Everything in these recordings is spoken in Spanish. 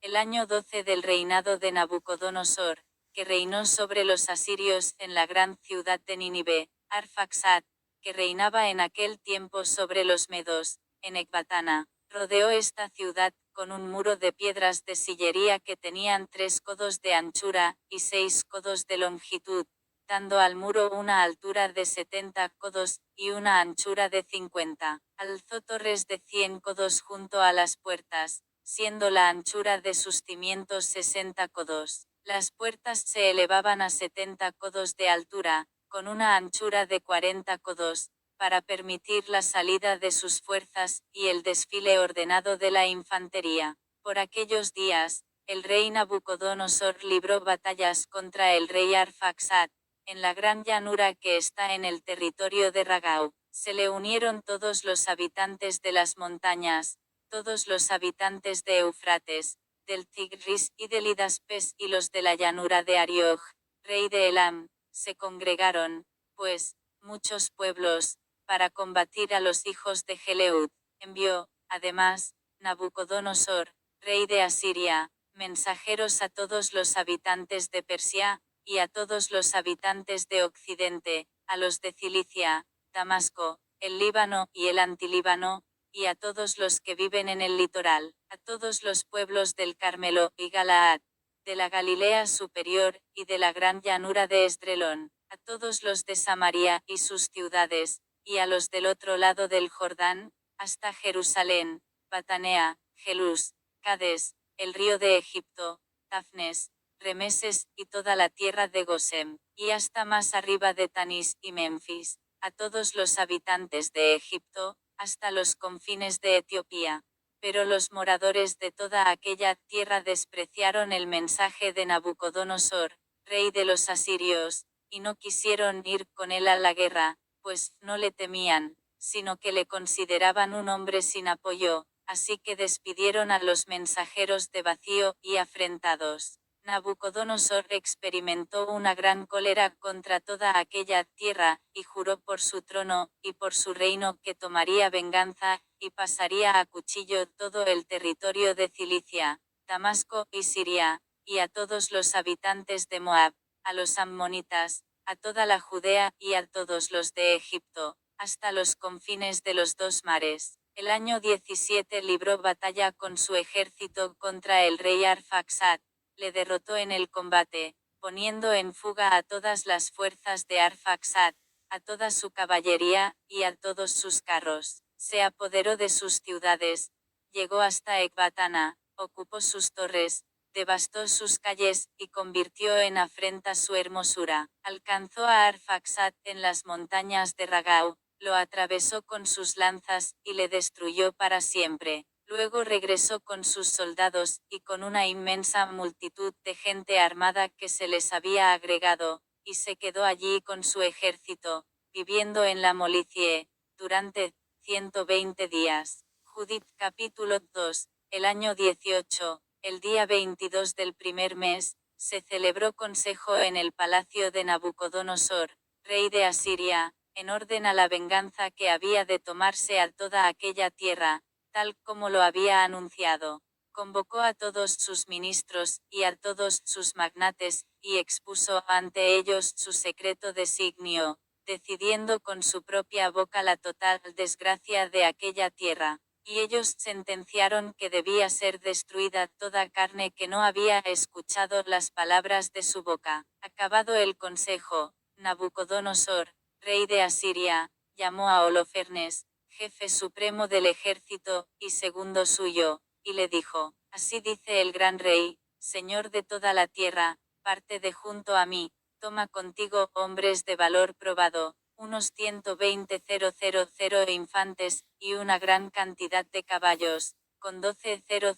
el año 12 del reinado de Nabucodonosor, que reinó sobre los asirios en la gran ciudad de Nínive, Arfaxad, que reinaba en aquel tiempo sobre los medos, en Ecbatana, rodeó esta ciudad con un muro de piedras de sillería que tenían 3 codos de anchura y 6 codos de longitud, dando al muro una altura de 70 codos y una anchura de 50. Alzó torres de 100 codos junto a las puertas, siendo la anchura de sus cimientos 60 codos. Las puertas se elevaban a 70 codos de altura, con una anchura de 40 codos, para permitir la salida de sus fuerzas y el desfile ordenado de la infantería. Por aquellos días, el rey Nabucodonosor libró batallas contra el rey Arfaxad, en la gran llanura que está en el territorio de Ragau. Se le unieron todos los habitantes de las montañas, todos los habitantes de Eufrates, del Tigris y del Hidaspes y los de la llanura de Arioj, rey de Elam, se congregaron, pues, muchos pueblos, para combatir a los hijos de Geleud. Envió, además, Nabucodonosor, rey de Asiria, mensajeros a todos los habitantes de Persia, y a todos los habitantes de Occidente, a los de Cilicia, Damasco, el Líbano y el Antilíbano, y a todos los que viven en el litoral, a todos los pueblos del Carmelo y Galaad, de la Galilea superior y de la gran llanura de Esdrelón, a todos los de Samaria y sus ciudades, y a los del otro lado del Jordán, hasta Jerusalén, Batanea, Gelús, Cades, el río de Egipto, Tafnes, Remeses y toda la tierra de Gosem, y hasta más arriba de Tanis y Memphis, a todos los habitantes de Egipto, hasta los confines de Etiopía. Pero los moradores de toda aquella tierra despreciaron el mensaje de Nabucodonosor, rey de los asirios, y no quisieron ir con él a la guerra, pues no le temían, sino que le consideraban un hombre sin apoyo, así que despidieron a los mensajeros de vacío y afrentados. Nabucodonosor experimentó una gran cólera contra toda aquella tierra, y juró por su trono, y por su reino que tomaría venganza, y pasaría a cuchillo todo el territorio de Cilicia, Damasco y Siria, y a todos los habitantes de Moab, a los ammonitas, a toda la Judea y a todos los de Egipto, hasta los confines de los 2 mares. El año 17 libró batalla con su ejército contra el rey Arfaxad, le derrotó en el combate, poniendo en fuga a todas las fuerzas de Arfaxad, a toda su caballería, y a todos sus carros. Se apoderó de sus ciudades, llegó hasta Ecbatana, ocupó sus torres, devastó sus calles, y convirtió en afrenta su hermosura. Alcanzó a Arfaxad en las montañas de Ragau, lo atravesó con sus lanzas, y le destruyó para siempre. Luego regresó con sus soldados, y con una inmensa multitud de gente armada que se les había agregado, y se quedó allí con su ejército, viviendo en la Molicie, durante 120 días. Judith capítulo 2, el año 18, el día 22 del primer mes, se celebró consejo en el palacio de Nabucodonosor, rey de Asiria, en orden a la venganza que había de tomarse a toda aquella tierra, tal como lo había anunciado. Convocó a todos sus ministros, y a todos sus magnates, y expuso ante ellos su secreto designio, decidiendo con su propia boca la total desgracia de aquella tierra. Y ellos sentenciaron que debía ser destruida toda carne que no había escuchado las palabras de su boca. Acabado el consejo, Nabucodonosor, rey de Asiria, llamó a Holofernes, jefe supremo del ejército, y segundo suyo, y le dijo: así dice el gran rey, señor de toda la tierra, parte de junto a mí, toma contigo hombres de valor probado, unos 120,000 infantes, y una gran cantidad de caballos, con 12,000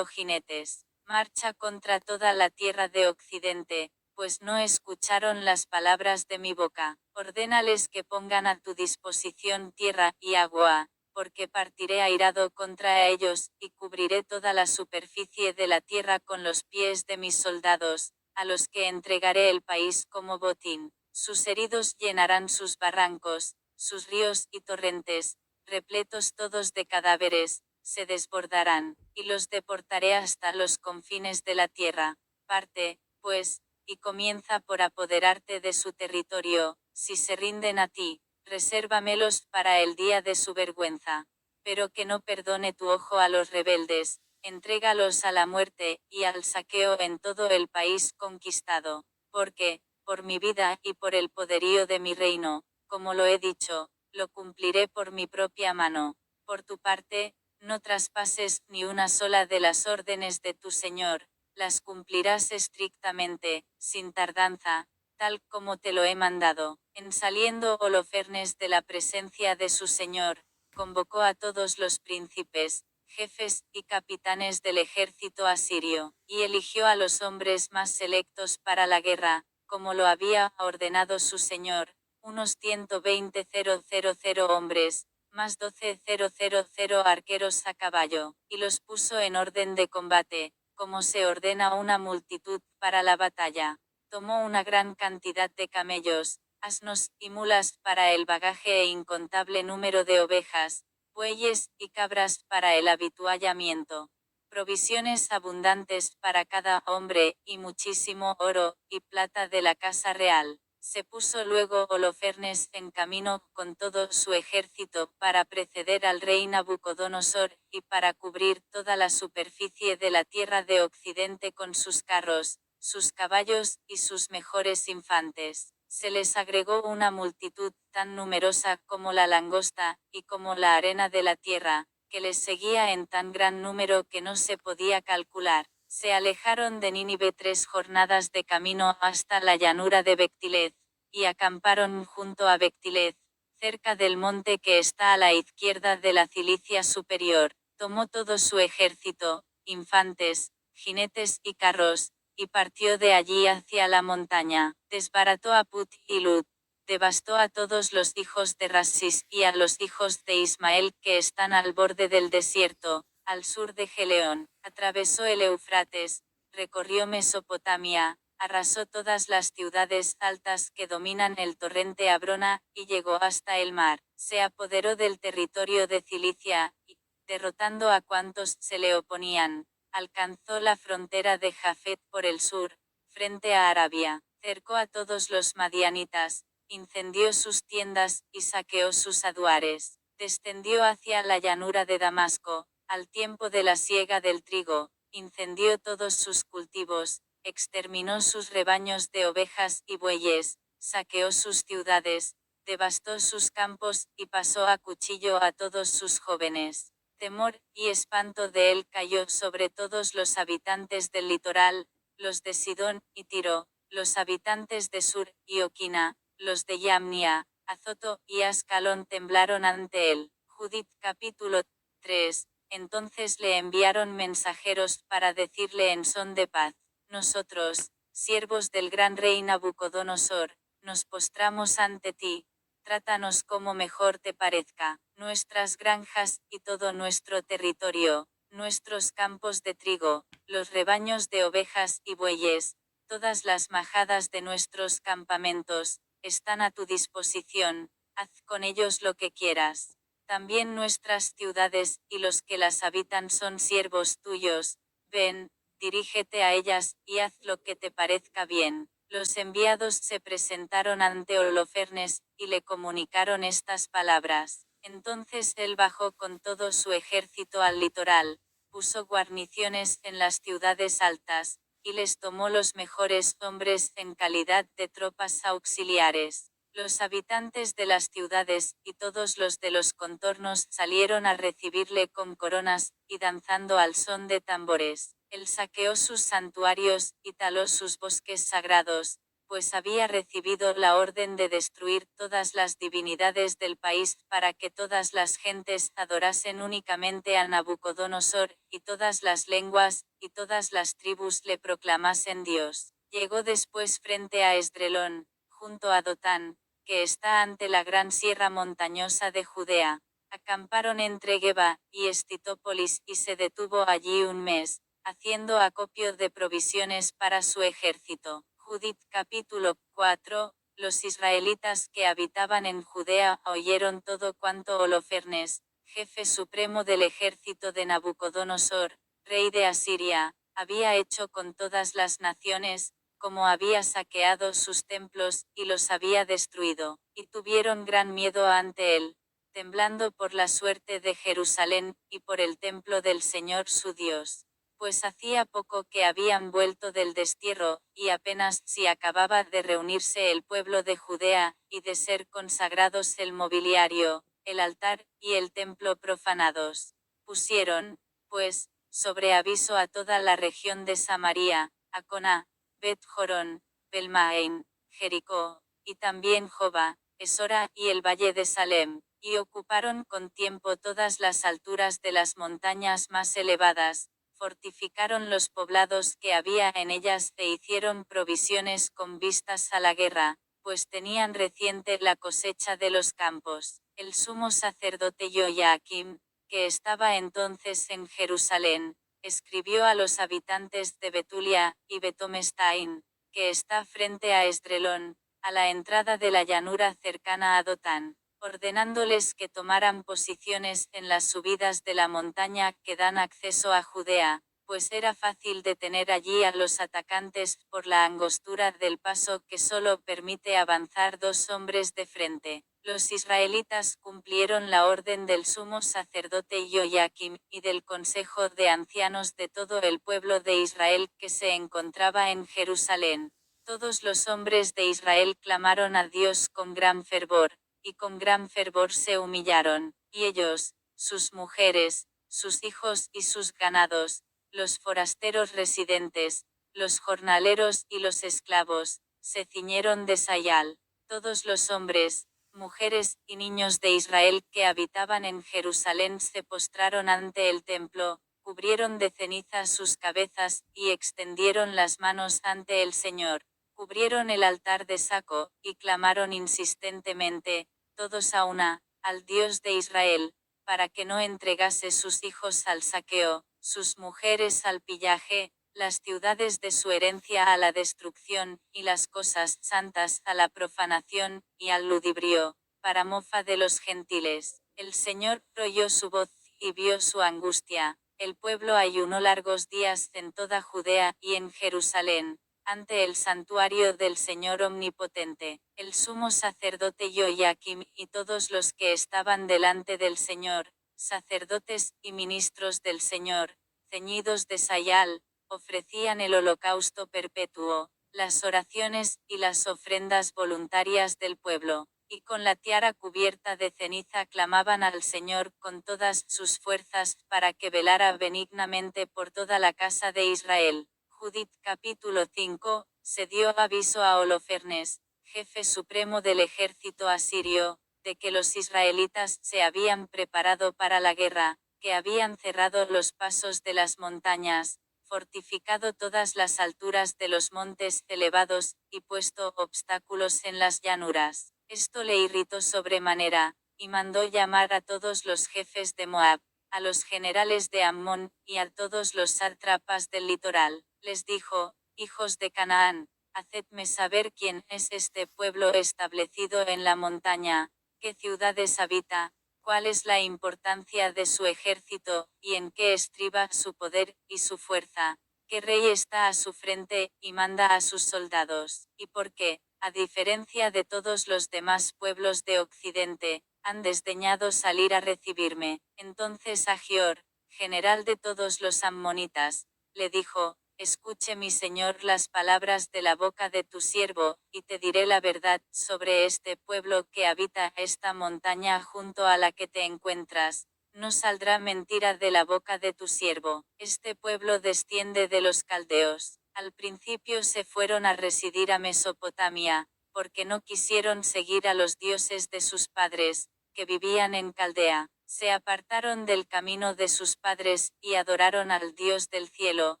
jinetes. Marcha contra toda la tierra de Occidente, pues no escucharon las palabras de mi boca. Ordénales que pongan a tu disposición tierra y agua, porque partiré airado contra ellos, y cubriré toda la superficie de la tierra con los pies de mis soldados, a los que entregaré el país como botín. Sus heridos llenarán sus barrancos, sus ríos y torrentes, repletos todos de cadáveres, se desbordarán, y los deportaré hasta los confines de la tierra. Parte, pues, y comienza por apoderarte de su territorio. Si se rinden a ti, resérvamelos para el día de su vergüenza. Pero que no perdone tu ojo a los rebeldes, entrégalos a la muerte, y al saqueo en todo el país conquistado. Porque, por mi vida y por el poderío de mi reino, como lo he dicho, lo cumpliré por mi propia mano. Por tu parte, no traspases ni una sola de las órdenes de tu Señor, las cumplirás estrictamente, sin tardanza, tal como te lo he mandado. En saliendo Holofernes de la presencia de su Señor, convocó a todos los príncipes, jefes y capitanes del ejército asirio, y eligió a los hombres más selectos para la guerra, como lo había ordenado su Señor, unos 120,000 hombres, más 12,000 arqueros a caballo, y los puso en orden de combate, como se ordena una multitud para la batalla. Tomó una gran cantidad de camellos, asnos y mulas para el bagaje e incontable número de ovejas, bueyes y cabras para el avituallamiento, provisiones abundantes para cada hombre, y muchísimo oro y plata de la casa real. Se puso luego Holofernes en camino con todo su ejército para preceder al rey Nabucodonosor, y para cubrir toda la superficie de la tierra de Occidente con sus carros, sus caballos y sus mejores infantes. Se les agregó una multitud tan numerosa como la langosta, y como la arena de la tierra, que les seguía en tan gran número que no se podía calcular. Se alejaron de Nínive 3 jornadas de camino hasta la llanura de Bectilez, y acamparon junto a Bectilez, cerca del monte que está a la izquierda de la Cilicia superior. Tomó todo su ejército, infantes, jinetes y carros, y partió de allí hacia la montaña. Desbarató a Put y Lut, devastó a todos los hijos de Rasis y a los hijos de Ismael que están al borde del desierto, al sur de Geleón. Atravesó el Eufrates, recorrió Mesopotamia, arrasó todas las ciudades altas que dominan el torrente Abrona, y llegó hasta el mar. Se apoderó del territorio de Cilicia, y, derrotando a cuantos se le oponían, alcanzó la frontera de Jafet por el sur, frente a Arabia. Cercó a todos los madianitas, incendió sus tiendas y saqueó sus aduares. Descendió hacia la llanura de Damasco, al tiempo de la siega del trigo, incendió todos sus cultivos, exterminó sus rebaños de ovejas y bueyes, saqueó sus ciudades, devastó sus campos y pasó a cuchillo a todos sus jóvenes. Temor y espanto de él cayó sobre todos los habitantes del litoral, los de Sidón y Tiro, los habitantes de Sur y Oquina, los de Yamnia, Azoto y Ascalón temblaron ante él. Judith capítulo 3. Entonces le enviaron mensajeros para decirle en son de paz: nosotros, siervos del gran rey Nabucodonosor, nos postramos ante ti, trátanos como mejor te parezca. Nuestras granjas y todo nuestro territorio, nuestros campos de trigo, los rebaños de ovejas y bueyes, todas las majadas de nuestros campamentos, están a tu disposición, haz con ellos lo que quieras. También nuestras ciudades y los que las habitan son siervos tuyos. Ven, dirígete a ellas, y haz lo que te parezca bien. Los enviados se presentaron ante Holofernes, y le comunicaron estas palabras. Entonces él bajó con todo su ejército al litoral, puso guarniciones en las ciudades altas, y les tomó los mejores hombres en calidad de tropas auxiliares. Los habitantes de las ciudades y todos los de los contornos salieron a recibirle con coronas, y danzando al son de tambores. Él saqueó sus santuarios, y taló sus bosques sagrados, pues había recibido la orden de destruir todas las divinidades del país para que todas las gentes adorasen únicamente a Nabucodonosor, y todas las lenguas y todas las tribus le proclamasen Dios. Llegó después frente a Esdrelón, junto a Dotán, que está ante la gran sierra montañosa de Judea. Acamparon entre Geba y Estitópolis y se detuvo allí un mes, haciendo acopio de provisiones para su ejército. Judith capítulo 4. Los israelitas que habitaban en Judea oyeron todo cuanto Holofernes, jefe supremo del ejército de Nabucodonosor, rey de Asiria, había hecho con todas las naciones, como había saqueado sus templos, y los había destruido, y tuvieron gran miedo ante él, temblando por la suerte de Jerusalén, y por el templo del Señor su Dios. Pues hacía poco que habían vuelto del destierro, y apenas si acababa de reunirse el pueblo de Judea, y de ser consagrados el mobiliario, el altar, y el templo profanados. Pusieron, pues, sobre aviso a toda la región de Samaria, a Coná, Bet-Jorón, Belmaen, Jericó, y también Joba, Esora, y el valle de Salem, y ocuparon con tiempo todas las alturas de las montañas más elevadas, fortificaron los poblados que había en ellas e hicieron provisiones con vistas a la guerra, pues tenían reciente la cosecha de los campos. El sumo sacerdote Joiakim, que estaba entonces en Jerusalén, escribió a los habitantes de Betulia y Betomestain, que está frente a Esdrelón, a la entrada de la llanura cercana a Dotán, ordenándoles que tomaran posiciones en las subidas de la montaña que dan acceso a Judea, pues era fácil detener allí a los atacantes por la angostura del paso que solo permite avanzar 2 hombres de frente. Los israelitas cumplieron la orden del sumo sacerdote Joiakim y del consejo de ancianos de todo el pueblo de Israel que se encontraba en Jerusalén. Todos los hombres de Israel clamaron a Dios con gran fervor, y con gran fervor se humillaron, y ellos, sus mujeres, sus hijos y sus ganados, los forasteros residentes, los jornaleros y los esclavos, se ciñeron de sayal. Todos los hombres, mujeres y niños de Israel que habitaban en Jerusalén se postraron ante el templo, cubrieron de ceniza sus cabezas, y extendieron las manos ante el Señor. Cubrieron el altar de saco, y clamaron insistentemente, todos a una, al Dios de Israel, para que no entregase sus hijos al saqueo, sus mujeres al pillaje, las ciudades de su herencia a la destrucción, y las cosas santas a la profanación, y al ludibrio, para mofa de los gentiles. El Señor oyó su voz, y vio su angustia. El pueblo ayunó largos días en toda Judea y en Jerusalén, ante el santuario del Señor Omnipotente. El sumo sacerdote Joiakim y todos los que estaban delante del Señor, sacerdotes y ministros del Señor, ceñidos de sayal, ofrecían el holocausto perpetuo, las oraciones y las ofrendas voluntarias del pueblo, y con la tiara cubierta de ceniza clamaban al Señor con todas sus fuerzas para que velara benignamente por toda la casa de Israel. Judith capítulo 5, se dio aviso a Holofernes, jefe supremo del ejército asirio, de que los israelitas se habían preparado para la guerra, que habían cerrado los pasos de las montañas, fortificado todas las alturas de los montes elevados, y puesto obstáculos en las llanuras. Esto le irritó sobremanera, y mandó llamar a todos los jefes de Moab, a los generales de Ammón, y a todos los sátrapas del litoral. Les dijo, hijos de Canaán, hacedme saber quién es este pueblo establecido en la montaña, qué ciudades habita, cuál es la importancia de su ejército, y en qué estriba su poder y su fuerza, qué rey está a su frente, y manda a sus soldados, y por qué, a diferencia de todos los demás pueblos de Occidente, han desdeñado salir a recibirme. Entonces Agior, general de todos los ammonitas, le dijo, escuche mi señor las palabras de la boca de tu siervo, y te diré la verdad sobre este pueblo que habita esta montaña junto a la que te encuentras. No saldrá mentira de la boca de tu siervo. Este pueblo desciende de los caldeos. Al principio se fueron a residir a Mesopotamia, porque no quisieron seguir a los dioses de sus padres, que vivían en Caldea. Se apartaron del camino de sus padres, y adoraron al Dios del cielo,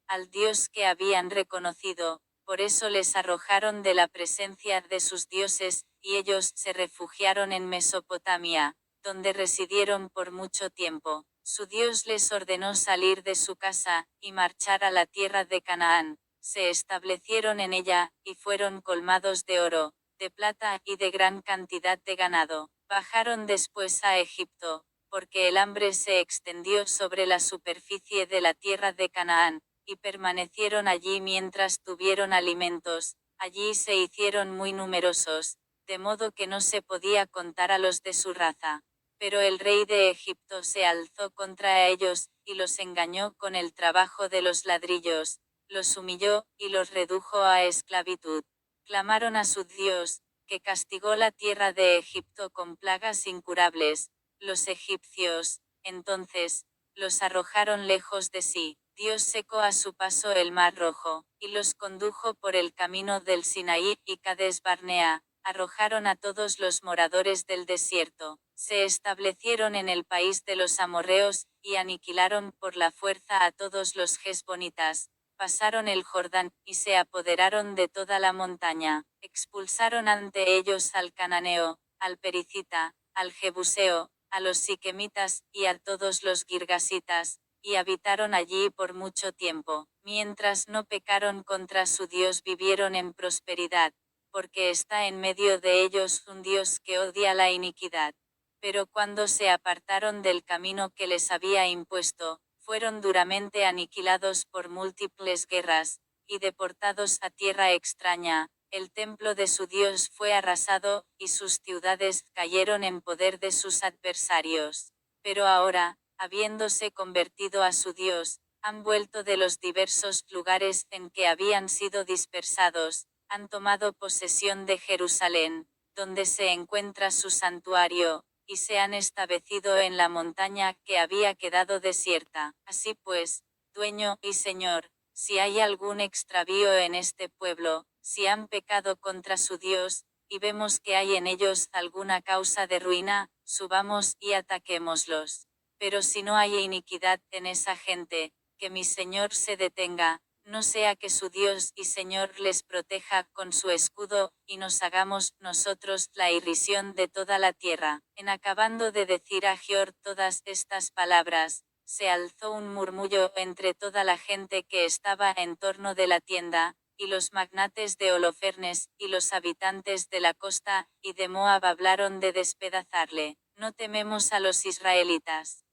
al Dios que habían reconocido, por eso les arrojaron de la presencia de sus dioses, y ellos se refugiaron en Mesopotamia, donde residieron por mucho tiempo. Su Dios les ordenó salir de su casa, y marchar a la tierra de Canaán. Se establecieron en ella, y fueron colmados de oro, de plata y de gran cantidad de ganado. Bajaron después a Egipto, porque el hambre se extendió sobre la superficie de la tierra de Canaán, y permanecieron allí mientras tuvieron alimentos, allí se hicieron muy numerosos, de modo que no se podía contar a los de su raza. Pero el rey de Egipto se alzó contra ellos, y los engañó con el trabajo de los ladrillos, los humilló, y los redujo a esclavitud. Clamaron a su Dios, que castigó la tierra de Egipto con plagas incurables. Los egipcios, entonces, los arrojaron lejos de sí. Dios secó a su paso el mar rojo, y los condujo por el camino del Sinaí y Cades Barnea. Arrojaron a todos los moradores del desierto, se establecieron en el país de los amorreos, y aniquilaron por la fuerza a todos los gesbonitas. Pasaron el Jordán, y se apoderaron de toda la montaña. Expulsaron ante ellos al cananeo, al pericita, al jebuseo, a los siquemitas, y a todos los girgasitas, y habitaron allí por mucho tiempo. Mientras no pecaron contra su Dios, vivieron en prosperidad, porque está en medio de ellos un Dios que odia la iniquidad. Pero cuando se apartaron del camino que les había impuesto, fueron duramente aniquilados por múltiples guerras, y deportados a tierra extraña. El templo de su Dios fue arrasado, y sus ciudades cayeron en poder de sus adversarios. Pero ahora, habiéndose convertido a su Dios, han vuelto de los diversos lugares en que habían sido dispersados, han tomado posesión de Jerusalén, donde se encuentra su santuario, y se han establecido en la montaña que había quedado desierta. Así pues, dueño y señor, si hay algún extravío en este pueblo, si han pecado contra su Dios, y vemos que hay en ellos alguna causa de ruina, subamos y ataquémoslos. Pero si no hay iniquidad en esa gente, que mi Señor se detenga, no sea que su Dios y Señor les proteja con su escudo, y nos hagamos nosotros la irrisión de toda la tierra. En acabando de decir Ahior todas estas palabras, se alzó un murmullo entre toda la gente que estaba en torno de la tienda, y los magnates de Holofernes, y los habitantes de la costa, y de Moab hablaron de despedazarle. No tememos a los israelitas.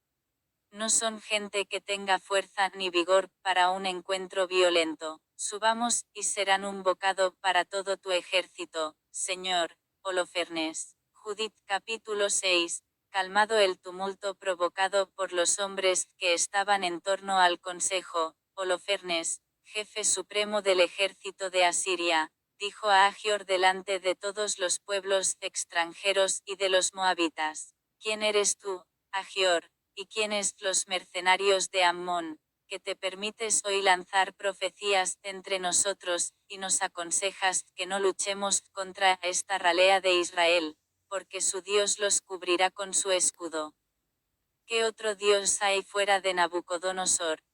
No son gente que tenga fuerza ni vigor para un encuentro violento. Subamos, y serán un bocado para todo tu ejército, Señor. Holofernes. Judith capítulo 6. Calmado el tumulto provocado por los hombres que estaban en torno al consejo, Holofernes, jefe supremo del ejército de Asiria, dijo a Agior delante de todos los pueblos extranjeros y de los moabitas: ¿Quién eres tú, Agior? ¿Y quiénes los mercenarios de Ammón, que te permites hoy lanzar profecías entre nosotros, y nos aconsejas que no luchemos contra esta ralea de Israel, porque su Dios los cubrirá con su escudo? ¿Qué otro Dios hay fuera de Nabucodonosor?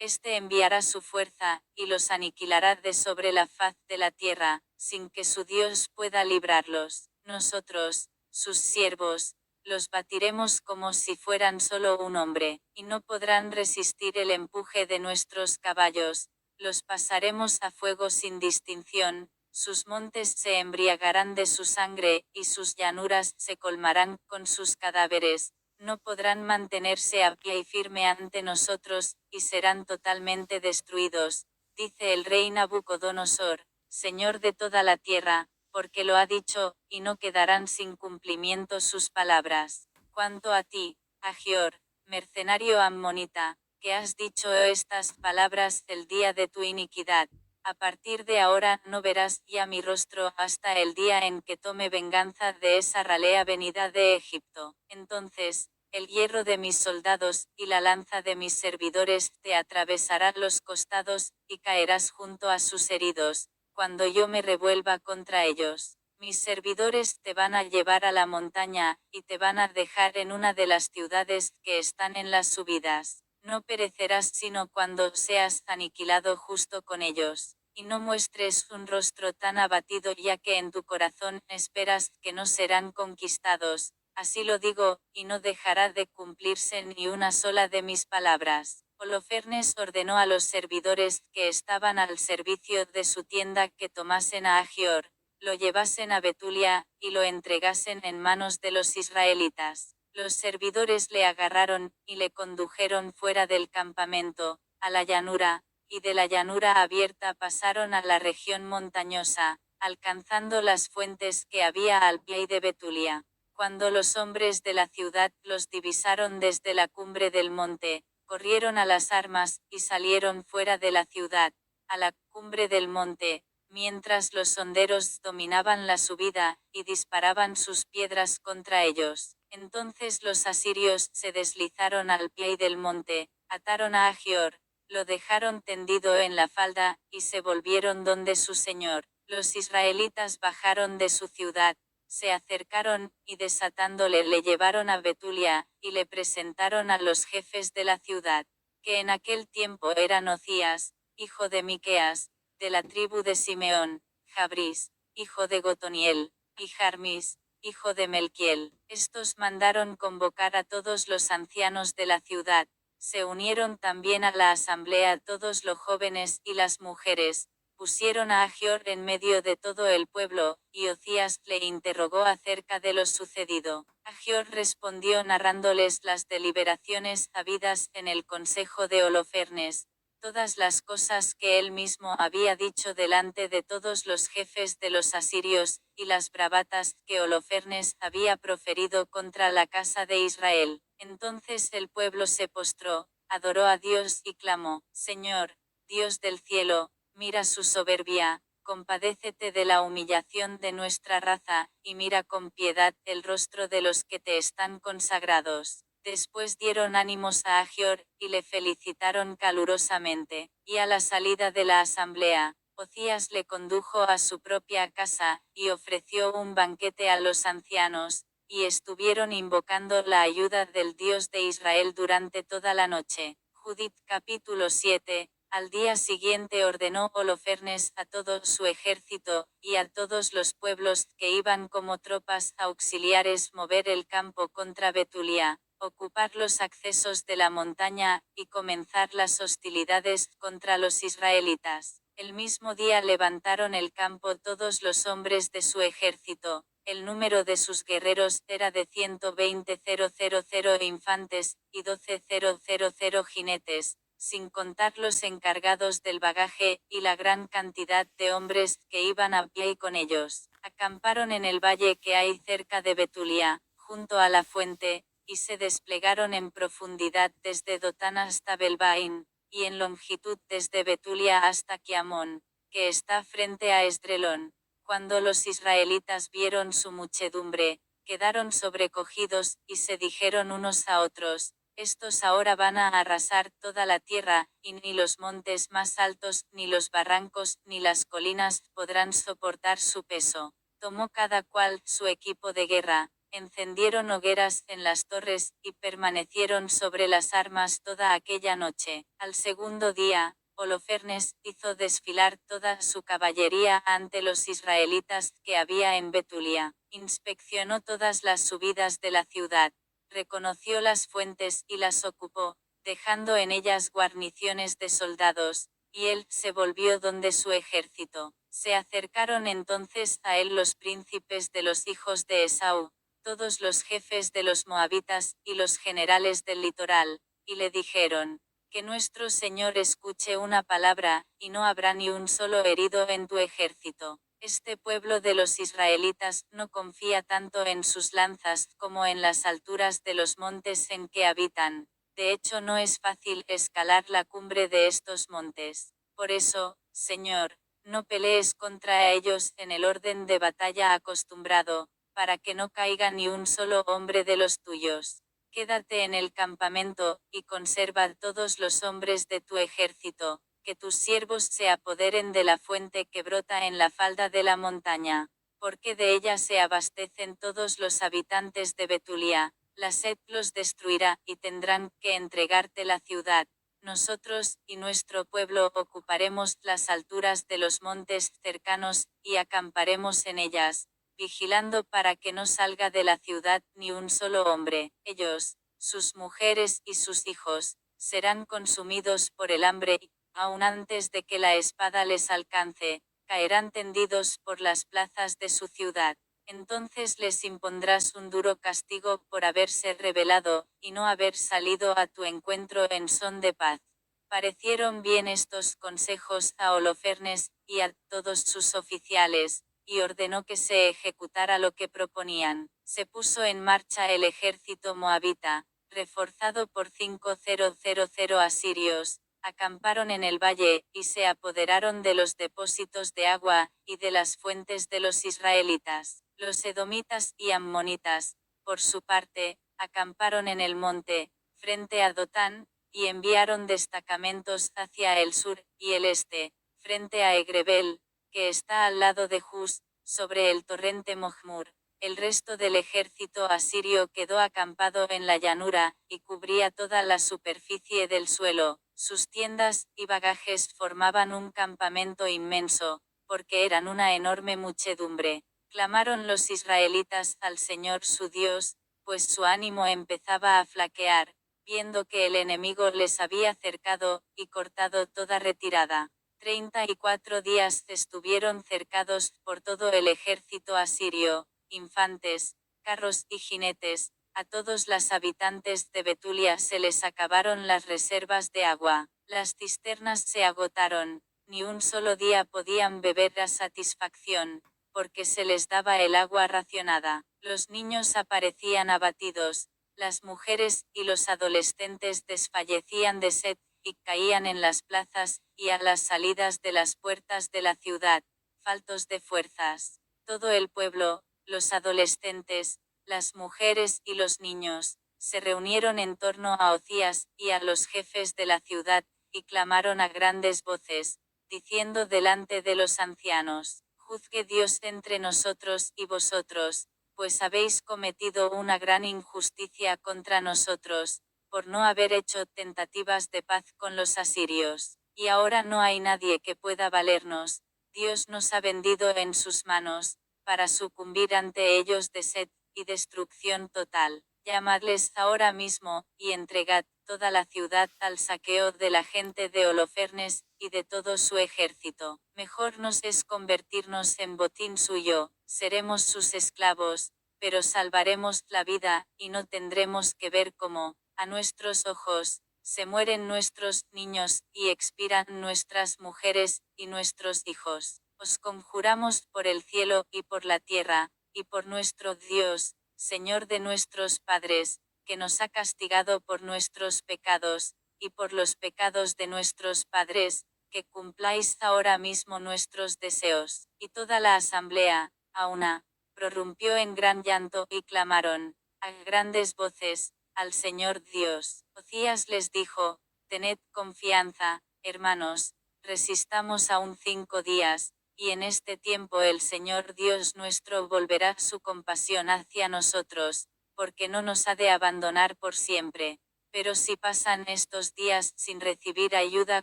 Este enviará su fuerza, y los aniquilará de sobre la faz de la tierra, sin que su Dios pueda librarlos. Nosotros, sus siervos, los batiremos como si fueran solo un hombre, y no podrán resistir el empuje de nuestros caballos, los pasaremos a fuego sin distinción, sus montes se embriagarán de su sangre, y sus llanuras se colmarán con sus cadáveres. No podrán mantenerse a pie y firme ante nosotros, y serán totalmente destruidos, dice el rey Nabucodonosor, Señor de toda la tierra, porque lo ha dicho, y no quedarán sin cumplimiento sus palabras. Cuanto a ti, Agior, mercenario ammonita, que has dicho estas palabras el día de tu iniquidad, a partir de ahora no verás ya mi rostro hasta el día en que tome venganza de esa ralea venida de Egipto. Entonces, el hierro de mis soldados, y la lanza de mis servidores, te atravesará los costados, y caerás junto a sus heridos, cuando yo me revuelva contra ellos. Mis servidores te van a llevar a la montaña, y te van a dejar en una de las ciudades que están en las subidas. No perecerás sino cuando seas aniquilado justo con ellos, y no muestres un rostro tan abatido, ya que en tu corazón esperas que no serán conquistados. Así lo digo, y no dejará de cumplirse ni una sola de mis palabras. Holofernes ordenó a los servidores que estaban al servicio de su tienda que tomasen a Agior, lo llevasen a Betulia, y lo entregasen en manos de los israelitas. Los servidores le agarraron, y le condujeron fuera del campamento, a la llanura, y de la llanura abierta pasaron a la región montañosa, alcanzando las fuentes que había al pie de Betulia. Cuando los hombres de la ciudad los divisaron desde la cumbre del monte, corrieron a las armas, y salieron fuera de la ciudad, a la cumbre del monte, mientras los honderos dominaban la subida, y disparaban sus piedras contra ellos. Entonces los asirios se deslizaron al pie del monte, ataron a Agior, lo dejaron tendido en la falda, y se volvieron donde su señor. Los israelitas bajaron de su ciudad, se acercaron, y desatándole le llevaron a Betulia, y le presentaron a los jefes de la ciudad, que en aquel tiempo eran Ocías, hijo de Miqueas, de la tribu de Simeón, Jabris, hijo de Gotoniel, y Jarmis, hijo de Melquiel. Estos mandaron convocar a todos los ancianos de la ciudad. Se unieron también a la asamblea todos los jóvenes y las mujeres, pusieron a Agior en medio de todo el pueblo, y Ocías le interrogó acerca de lo sucedido. Agior respondió narrándoles las deliberaciones habidas en el consejo de Holofernes, todas las cosas que él mismo había dicho delante de todos los jefes de los asirios, y las bravatas que Holofernes había proferido contra la casa de Israel. Entonces el pueblo se postró, adoró a Dios y clamó: Señor, Dios del cielo, mira su soberbia, compadécete de la humillación de nuestra raza, y mira con piedad el rostro de los que te están consagrados. Después dieron ánimos a Agior, y le felicitaron calurosamente, y a la salida de la asamblea, Ocías le condujo a su propia casa, y ofreció un banquete a los ancianos, y estuvieron invocando la ayuda del Dios de Israel durante toda la noche. Judith capítulo 7. Al día siguiente ordenó Holofernes a todo su ejército, y a todos los pueblos que iban como tropas auxiliares mover el campo contra Betulia, ocupar los accesos de la montaña, y comenzar las hostilidades contra los israelitas. El mismo día levantaron el campo todos los hombres de su ejército. El número de sus guerreros era de 120,000 infantes, y 12,000 jinetes, sin contar los encargados del bagaje, y la gran cantidad de hombres que iban a pie con ellos. Acamparon en el valle que hay cerca de Betulia, junto a la fuente, y se desplegaron en profundidad desde Dotán hasta Belbaín, y en longitud desde Betulia hasta Kiamón, que está frente a Esdrelón. Cuando los israelitas vieron su muchedumbre, quedaron sobrecogidos, y se dijeron unos a otros: estos ahora van a arrasar toda la tierra, y ni los montes más altos, ni los barrancos, ni las colinas podrán soportar su peso. Tomó cada cual su equipo de guerra, encendieron hogueras en las torres, y permanecieron sobre las armas toda aquella noche. Al segundo día, Holofernes hizo desfilar toda su caballería ante los israelitas que había en Betulia. Inspeccionó todas las subidas de la ciudad, reconoció las fuentes y las ocupó, dejando en ellas guarniciones de soldados, y él se volvió donde su ejército. Se acercaron entonces a él los príncipes de los hijos de Esau, todos los jefes de los moabitas, y los generales del litoral, y le dijeron: que nuestro Señor escuche una palabra, y no habrá ni un solo herido en tu ejército. Este pueblo de los israelitas no confía tanto en sus lanzas como en las alturas de los montes en que habitan. De hecho, no es fácil escalar la cumbre de estos montes. Por eso, Señor, no pelees contra ellos en el orden de batalla acostumbrado, para que no caiga ni un solo hombre de los tuyos. Quédate en el campamento, y conserva todos los hombres de tu ejército, que tus siervos se apoderen de la fuente que brota en la falda de la montaña, porque de ella se abastecen todos los habitantes de Betulia. La sed los destruirá, y tendrán que entregarte la ciudad. Nosotros y nuestro pueblo ocuparemos las alturas de los montes cercanos, y acamparemos en ellas, vigilando para que no salga de la ciudad ni un solo hombre. Ellos, sus mujeres y sus hijos, serán consumidos por el hambre, y, aun antes de que la espada les alcance, caerán tendidos por las plazas de su ciudad. Entonces les impondrás un duro castigo por haberse rebelado, y no haber salido a tu encuentro en son de paz. Parecieron bien estos consejos a Holofernes, y a todos sus oficiales, y ordenó que se ejecutara lo que proponían. Se puso en marcha el ejército moabita, reforzado por 5.000 asirios, acamparon en el valle, y se apoderaron de los depósitos de agua, y de las fuentes de los israelitas. Los edomitas y ammonitas, por su parte, acamparon en el monte, frente a Dotán, y enviaron destacamentos hacia el sur y el este, frente a Egrebel, que está al lado de Jus, sobre el torrente Mojmur. El resto del ejército asirio quedó acampado en la llanura, y cubría toda la superficie del suelo. Sus tiendas y bagajes formaban un campamento inmenso, porque eran una enorme muchedumbre. Clamaron los israelitas al Señor su Dios, pues su ánimo empezaba a flaquear, viendo que el enemigo les había cercado, y cortado toda retirada. 34 días estuvieron cercados por todo el ejército asirio, infantes, carros y jinetes. A todos los habitantes de Betulia se les acabaron las reservas de agua, las cisternas se agotaron, ni un solo día podían beber a satisfacción, porque se les daba el agua racionada. Los niños aparecían abatidos, las mujeres y los adolescentes desfallecían de sed, y caían en las plazas, y a las salidas de las puertas de la ciudad, faltos de fuerzas. Todo el pueblo, los adolescentes, las mujeres y los niños, se reunieron en torno a Ocías y a los jefes de la ciudad, y clamaron a grandes voces, diciendo delante de los ancianos: Juzgue Dios entre nosotros y vosotros, pues habéis cometido una gran injusticia contra nosotros, por no haber hecho tentativas de paz con los asirios. Y ahora no hay nadie que pueda valernos, Dios nos ha vendido en sus manos, para sucumbir ante ellos de sed y destrucción total. Llamadles ahora mismo, y entregad toda la ciudad al saqueo de la gente de Holofernes, y de todo su ejército. Mejor nos es convertirnos en botín suyo, seremos sus esclavos, pero salvaremos la vida, y no tendremos que ver cómo, a nuestros ojos, se mueren nuestros niños, y expiran nuestras mujeres, y nuestros hijos. Os conjuramos por el cielo, y por la tierra, y por nuestro Dios, Señor de nuestros padres, que nos ha castigado por nuestros pecados, y por los pecados de nuestros padres, que cumpláis ahora mismo nuestros deseos. Y toda la asamblea, a una, prorrumpió en gran llanto, y clamaron, a grandes voces, al Señor Dios. Ocías les dijo: Tened confianza, hermanos, resistamos aún 5 días, y en este tiempo el Señor Dios nuestro volverá su compasión hacia nosotros, porque no nos ha de abandonar por siempre. Pero si pasan estos días sin recibir ayuda,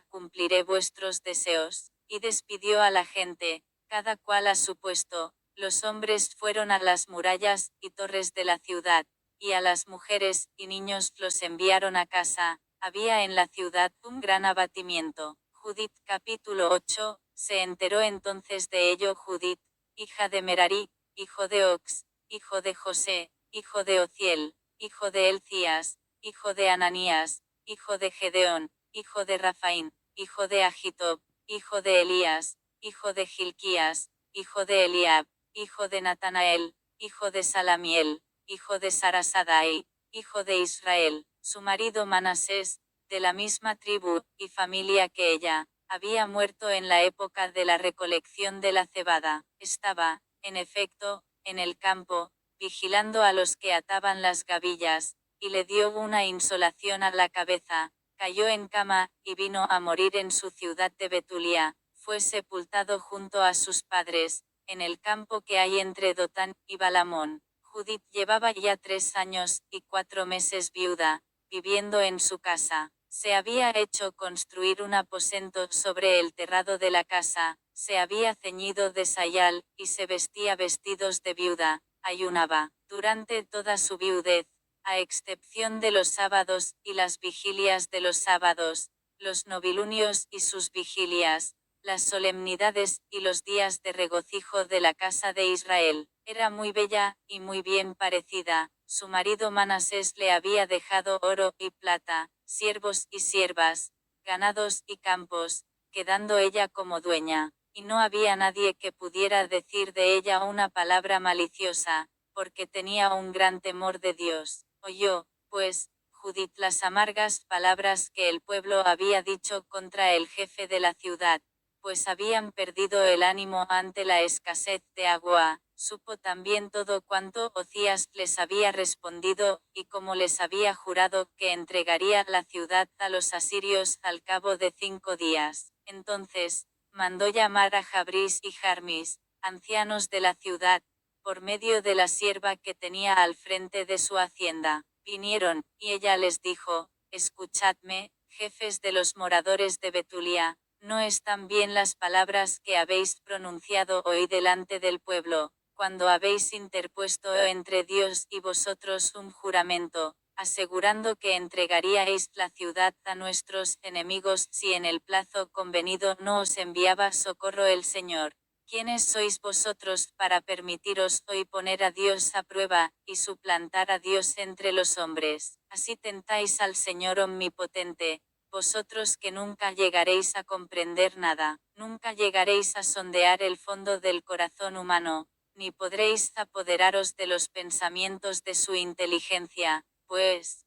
cumpliré vuestros deseos. Y despidió a la gente, cada cual a su puesto. Los hombres fueron a las murallas y torres de la ciudad, y a las mujeres y niños los enviaron a casa. Había en la ciudad un gran abatimiento. Judith capítulo 8. Se enteró entonces de ello Judith, hija de Merari, hijo de Ox, hijo de José, hijo de Ociel, hijo de Elcías, hijo de Ananías, hijo de Gedeón, hijo de Rafaín, hijo de Agitob, hijo de Elías, hijo de Gilquías, hijo de Eliab, hijo de Natanael, hijo de Salamiel, hijo de Sarasadai, hijo de Israel, su marido Manasés, de la misma tribu y familia que ella, había muerto en la época de la recolección de la cebada. Estaba, en efecto, en el campo, vigilando a los que ataban las gavillas, y le dio una insolación a la cabeza, cayó en cama, y vino a morir en su ciudad de Betulia. Fue sepultado junto a sus padres, en el campo que hay entre Dotán y Balamón. Judith llevaba ya 3 años y 4 meses viuda, viviendo en su casa. Se había hecho construir un aposento sobre el terrado de la casa, se había ceñido de sayal, y se vestía vestidos de viuda, ayunaba. Durante toda su viudez, a excepción de los sábados y las vigilias de los sábados, los novilunios y sus vigilias, las solemnidades y los días de regocijo de la casa de Israel. Era muy bella, y muy bien parecida. Su marido Manasés le había dejado oro y plata, siervos y siervas, ganados y campos, quedando ella como dueña. Y no había nadie que pudiera decir de ella una palabra maliciosa, porque tenía un gran temor de Dios. Oyó, pues, Judith las amargas palabras que el pueblo había dicho contra el jefe de la ciudad, pues habían perdido el ánimo ante la escasez de agua. Supo también todo cuanto Ocías les había respondido, y como les había jurado que entregaría la ciudad a los asirios al cabo de 5 días. Entonces, mandó llamar a Jabris y Jarmis, ancianos de la ciudad, por medio de la sierva que tenía al frente de su hacienda. Vinieron, y ella les dijo: escuchadme, jefes de los moradores de Betulia, ¿no están bien las palabras que habéis pronunciado hoy delante del pueblo, cuando habéis interpuesto entre Dios y vosotros un juramento, asegurando que entregaríais la ciudad a nuestros enemigos si en el plazo convenido no os enviaba socorro el Señor? ¿Quiénes sois vosotros para permitiros hoy poner a Dios a prueba, y suplantar a Dios entre los hombres? Así tentáis al Señor omnipotente, vosotros que nunca llegaréis a comprender nada, nunca llegaréis a sondear el fondo del corazón humano, ni podréis apoderaros de los pensamientos de su inteligencia, pues,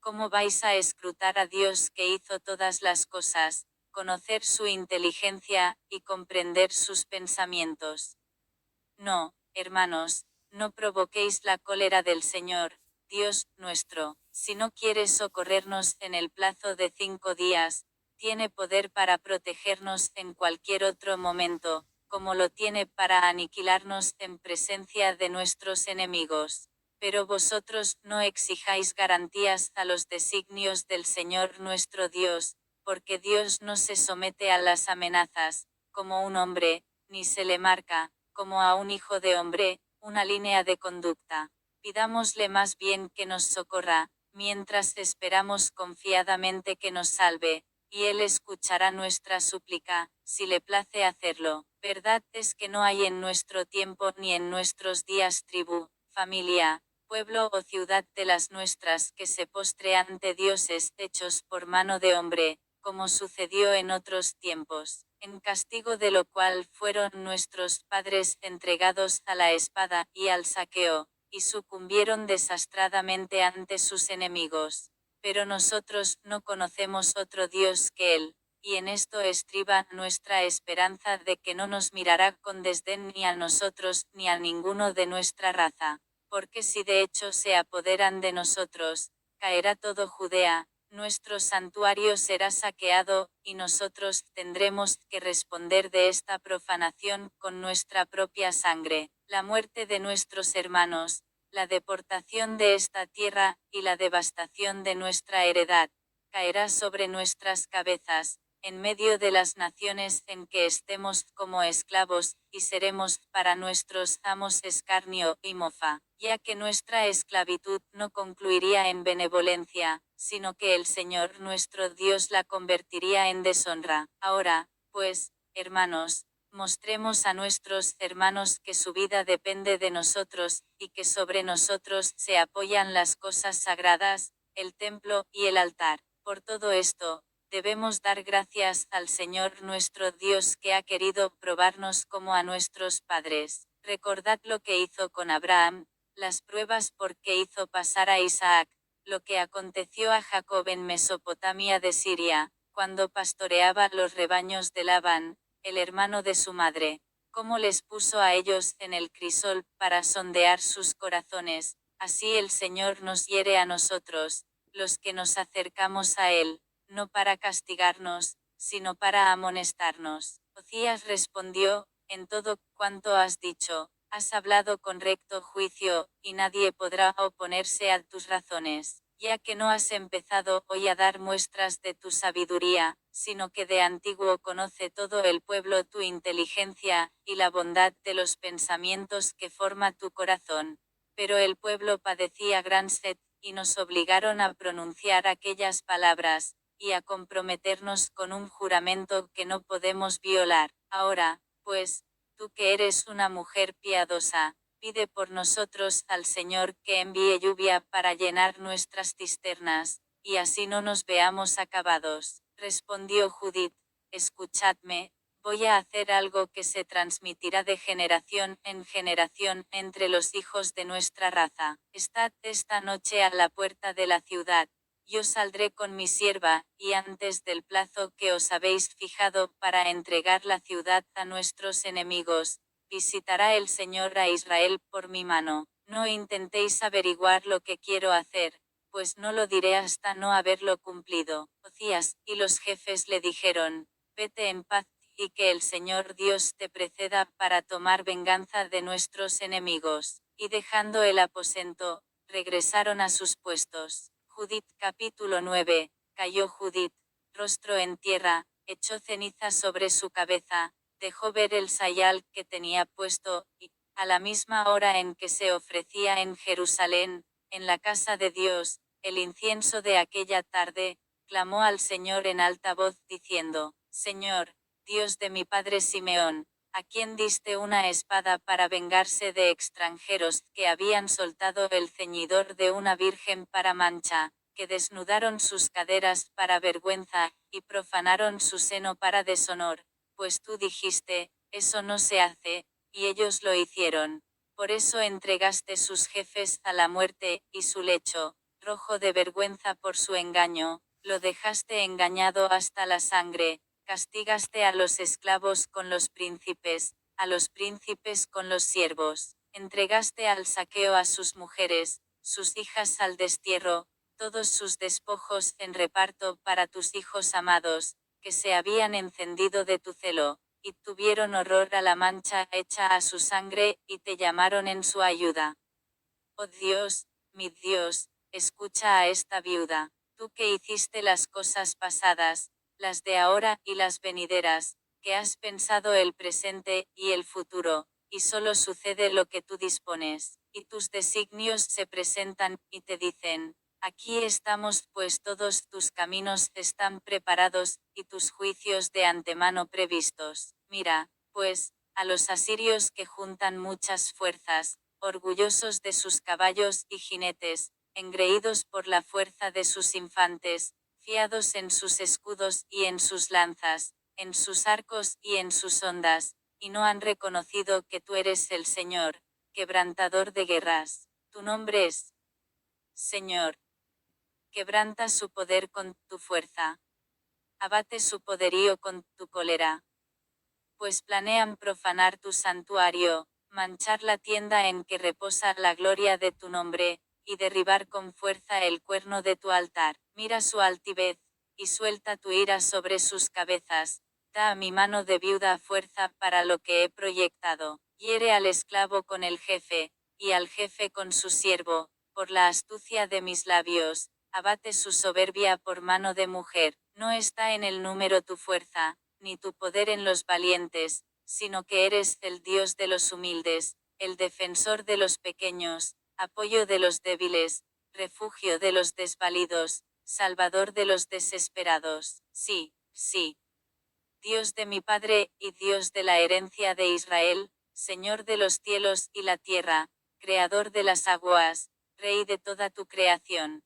¿cómo vais a escrutar a Dios que hizo todas las cosas, conocer su inteligencia, y comprender sus pensamientos? No, hermanos, no provoquéis la cólera del Señor, Dios nuestro. Si no quiere socorrernos en el plazo de 5 días, tiene poder para protegernos en cualquier otro momento, como lo tiene para aniquilarnos en presencia de nuestros enemigos. Pero vosotros no exijáis garantías a los designios del Señor nuestro Dios, porque Dios no se somete a las amenazas, como un hombre, ni se le marca, como a un hijo de hombre, una línea de conducta. Pidámosle más bien que nos socorra, mientras esperamos confiadamente que nos salve, y Él escuchará nuestra súplica, si le place hacerlo. Verdad es que no hay en nuestro tiempo ni en nuestros días tribu, familia, pueblo o ciudad de las nuestras que se postre ante dioses hechos por mano de hombre, como sucedió en otros tiempos, en castigo de lo cual fueron nuestros padres entregados a la espada y al saqueo, y sucumbieron desastradamente ante sus enemigos. Pero nosotros no conocemos otro Dios que Él, y en esto estriba nuestra esperanza de que no nos mirará con desdén ni a nosotros ni a ninguno de nuestra raza. Porque si de hecho se apoderan de nosotros, caerá todo Judea, nuestro santuario será saqueado, y nosotros tendremos que responder de esta profanación con nuestra propia sangre. La muerte de nuestros hermanos, la deportación de esta tierra, y la devastación de nuestra heredad, caerá sobre nuestras cabezas, en medio de las naciones en que estemos como esclavos, y seremos para nuestros amos escarnio y mofa, ya que nuestra esclavitud no concluiría en benevolencia, sino que el Señor nuestro Dios la convertiría en deshonra. Ahora, pues, hermanos, mostremos a nuestros hermanos que su vida depende de nosotros, y que sobre nosotros se apoyan las cosas sagradas, el templo y el altar. Por todo esto, debemos dar gracias al Señor nuestro Dios que ha querido probarnos como a nuestros padres. Recordad lo que hizo con Abraham, las pruebas por que hizo pasar a Isaac, lo que aconteció a Jacob en Mesopotamia de Siria, cuando pastoreaba los rebaños de Labán, el hermano de su madre, cómo les puso a ellos en el crisol para sondear sus corazones. Así el Señor nos hiere a nosotros, los que nos acercamos a Él, no para castigarnos, sino para amonestarnos. Ocías respondió: en todo cuanto has dicho, has hablado con recto juicio, y nadie podrá oponerse a tus razones, ya que no has empezado hoy a dar muestras de tu sabiduría, sino que de antiguo conoce todo el pueblo tu inteligencia, y la bondad de los pensamientos que forma tu corazón. Pero el pueblo padecía gran sed, y nos obligaron a pronunciar aquellas palabras, y a comprometernos con un juramento que no podemos violar. Ahora, pues, tú que eres una mujer piadosa, pide por nosotros al Señor que envíe lluvia para llenar nuestras cisternas, y así no nos veamos acabados. Respondió Judith, escuchadme, voy a hacer algo que se transmitirá de generación en generación entre los hijos de nuestra raza. Estad esta noche a la puerta de la ciudad. Yo saldré con mi sierva, y antes del plazo que os habéis fijado para entregar la ciudad a nuestros enemigos, visitará el Señor a Israel por mi mano. No intentéis averiguar lo que quiero hacer, pues no lo diré hasta no haberlo cumplido. Ocías y los jefes le dijeron, vete en paz, y que el Señor Dios te preceda para tomar venganza de nuestros enemigos. Y dejando el aposento, regresaron a sus puestos. Judith capítulo 9. Cayó Judith, rostro en tierra, echó ceniza sobre su cabeza, dejó ver el sayal que tenía puesto, y, a la misma hora en que se ofrecía en Jerusalén, en la casa de Dios, el incienso de aquella tarde, clamó al Señor en alta voz diciendo, Señor, Dios de mi padre Simeón, a quien diste una espada para vengarse de extranjeros que habían soltado el ceñidor de una virgen para mancha, que desnudaron sus caderas para vergüenza, y profanaron su seno para deshonor, pues tú dijiste, eso no se hace, y ellos lo hicieron. Por eso entregaste sus jefes a la muerte, y su lecho, rojo de vergüenza por su engaño, lo dejaste engañado hasta la sangre. Castigaste a los esclavos con los príncipes, a los príncipes con los siervos. Entregaste al saqueo a sus mujeres, sus hijas al destierro, todos sus despojos en reparto para tus hijos amados, que se habían encendido de tu celo, y tuvieron horror a la mancha hecha a su sangre, y te llamaron en su ayuda. Oh Dios, mi Dios, escucha a esta viuda, tú que hiciste las cosas pasadas, las de ahora y las venideras, que has pensado el presente y el futuro, y solo sucede lo que tú dispones, y tus designios se presentan, y te dicen, aquí estamos pues todos tus caminos están preparados, y tus juicios de antemano previstos. Mira, pues, a los asirios que juntan muchas fuerzas, orgullosos de sus caballos y jinetes, engreídos por la fuerza de sus infantes, fiados en sus escudos y en sus lanzas, en sus arcos y en sus ondas, y no han reconocido que tú eres el Señor, quebrantador de guerras. Tu nombre es Señor. Quebranta su poder con tu fuerza. Abate su poderío con tu cólera. Pues planean profanar tu santuario, manchar la tienda en que reposa la gloria de tu nombre, y derribar con fuerza el cuerno de tu altar. Mira su altivez, y suelta tu ira sobre sus cabezas. Da a mi mano de viuda fuerza para lo que he proyectado. Hiere al esclavo con el jefe, y al jefe con su siervo, por la astucia de mis labios. Abate su soberbia por mano de mujer. No está en el número tu fuerza, ni tu poder en los valientes, sino que eres el Dios de los humildes, el defensor de los pequeños, apoyo de los débiles, refugio de los desvalidos, salvador de los desesperados. Sí, sí. Dios de mi Padre, y Dios de la herencia de Israel, Señor de los cielos y la tierra, Creador de las aguas, Rey de toda tu creación.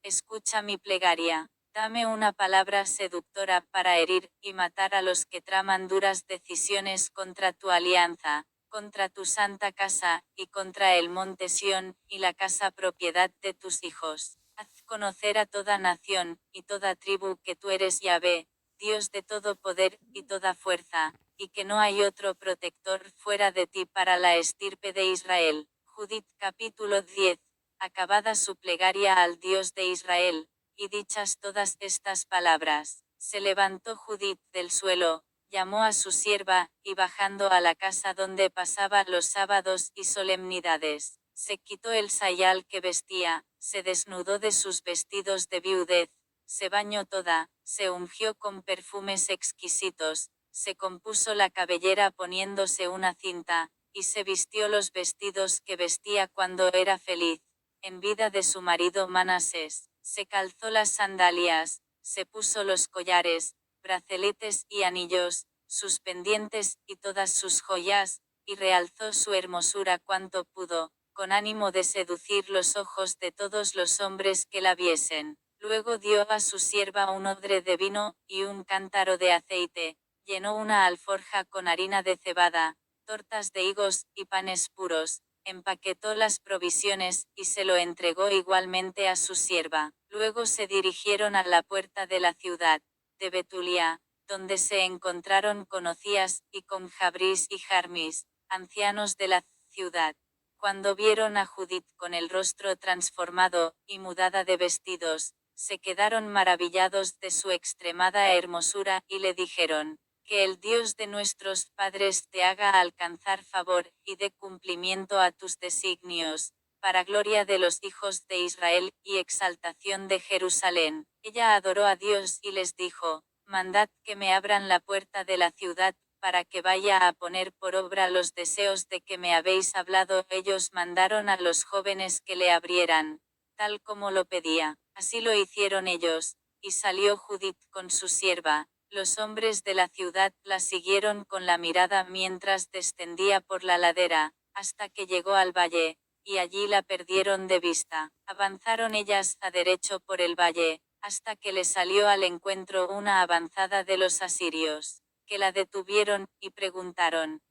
Escucha mi plegaria. Dame una palabra seductora para herir y matar a los que traman duras decisiones contra tu alianza, contra tu santa casa, y contra el monte Sión, y la casa propiedad de tus hijos. Haz conocer a toda nación, y toda tribu que tú eres Yahvé, Dios de todo poder, y toda fuerza, y que no hay otro protector fuera de ti para la estirpe de Israel. Judith capítulo 10. Acabada su plegaria al Dios de Israel, y dichas todas estas palabras, se levantó Judith del suelo, llamó a su sierva, y bajando a la casa donde pasaba los sábados y solemnidades, se quitó el sayal que vestía, se desnudó de sus vestidos de viudez, se bañó toda, se ungió con perfumes exquisitos, se compuso la cabellera poniéndose una cinta, y se vistió los vestidos que vestía cuando era feliz, en vida de su marido Manasés. Se calzó las sandalias, se puso los collares, brazaletes y anillos, sus pendientes y todas sus joyas, y realzó su hermosura cuanto pudo, con ánimo de seducir los ojos de todos los hombres que la viesen. Luego dio a su sierva un odre de vino, y un cántaro de aceite, llenó una alforja con harina de cebada, tortas de higos, y panes puros, empaquetó las provisiones, y se lo entregó igualmente a su sierva. Luego se dirigieron a la puerta de la ciudad, de Betulia, donde se encontraron con Ocías, y con Jabris y Jarmis, ancianos de la ciudad. Cuando vieron a Judith con el rostro transformado, y mudada de vestidos, se quedaron maravillados de su extremada hermosura, y le dijeron: que el Dios de nuestros padres te haga alcanzar favor, y dé cumplimiento a tus designios, para gloria de los hijos de Israel, y exaltación de Jerusalén. Ella adoró a Dios y les dijo: mandad que me abran la puerta de la ciudad, para que vaya a poner por obra los deseos de que me habéis hablado. Ellos mandaron a los jóvenes que le abrieran, tal como lo pedía. Así lo hicieron ellos, y salió Judith con su sierva. Los hombres de la ciudad la siguieron con la mirada mientras descendía por la ladera, hasta que llegó al valle, y allí la perdieron de vista. Avanzaron ellas a derecho por el valle, hasta que le salió al encuentro una avanzada de los asirios, que la detuvieron, y preguntaron: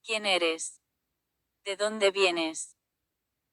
¿quién eres? ¿De dónde vienes?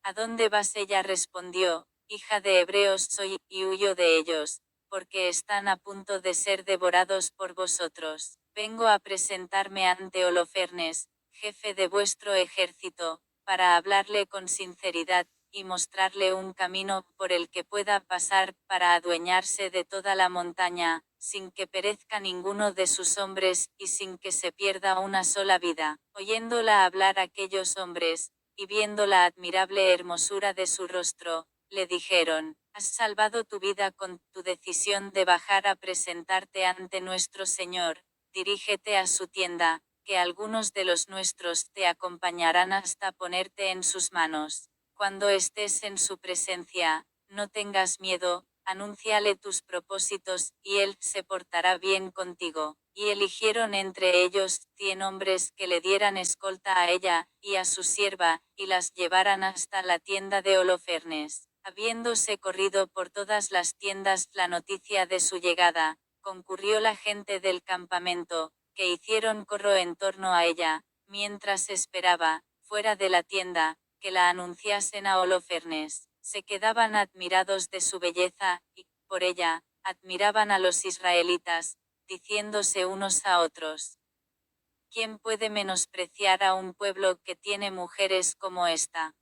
¿A dónde vas? Ella respondió: hija de hebreos soy, y huyo de ellos, porque están a punto de ser devorados por vosotros. Vengo a presentarme ante Holofernes, jefe de vuestro ejército, para hablarle con sinceridad, y mostrarle un camino por el que pueda pasar, para adueñarse de toda la montaña, sin que perezca ninguno de sus hombres, y sin que se pierda una sola vida. Oyéndola hablar aquellos hombres, y viendo la admirable hermosura de su rostro, le dijeron: has salvado tu vida con tu decisión de bajar a presentarte ante nuestro Señor. Dirígete a su tienda, que algunos de los nuestros te acompañarán hasta ponerte en sus manos. Cuando estés en su presencia, no tengas miedo, anúnciale tus propósitos, y él se portará bien contigo. Y eligieron entre ellos 100 hombres que le dieran escolta a ella, y a su sierva, y las llevaran hasta la tienda de Holofernes. Habiéndose corrido por todas las tiendas la noticia de su llegada, concurrió la gente del campamento, que hicieron corro en torno a ella, mientras esperaba, fuera de la tienda, que la anunciasen a Holofernes. Se quedaban admirados de su belleza, y, por ella, admiraban a los israelitas, diciéndose unos a otros: ¿quién puede menospreciar a un pueblo que tiene mujeres como esta?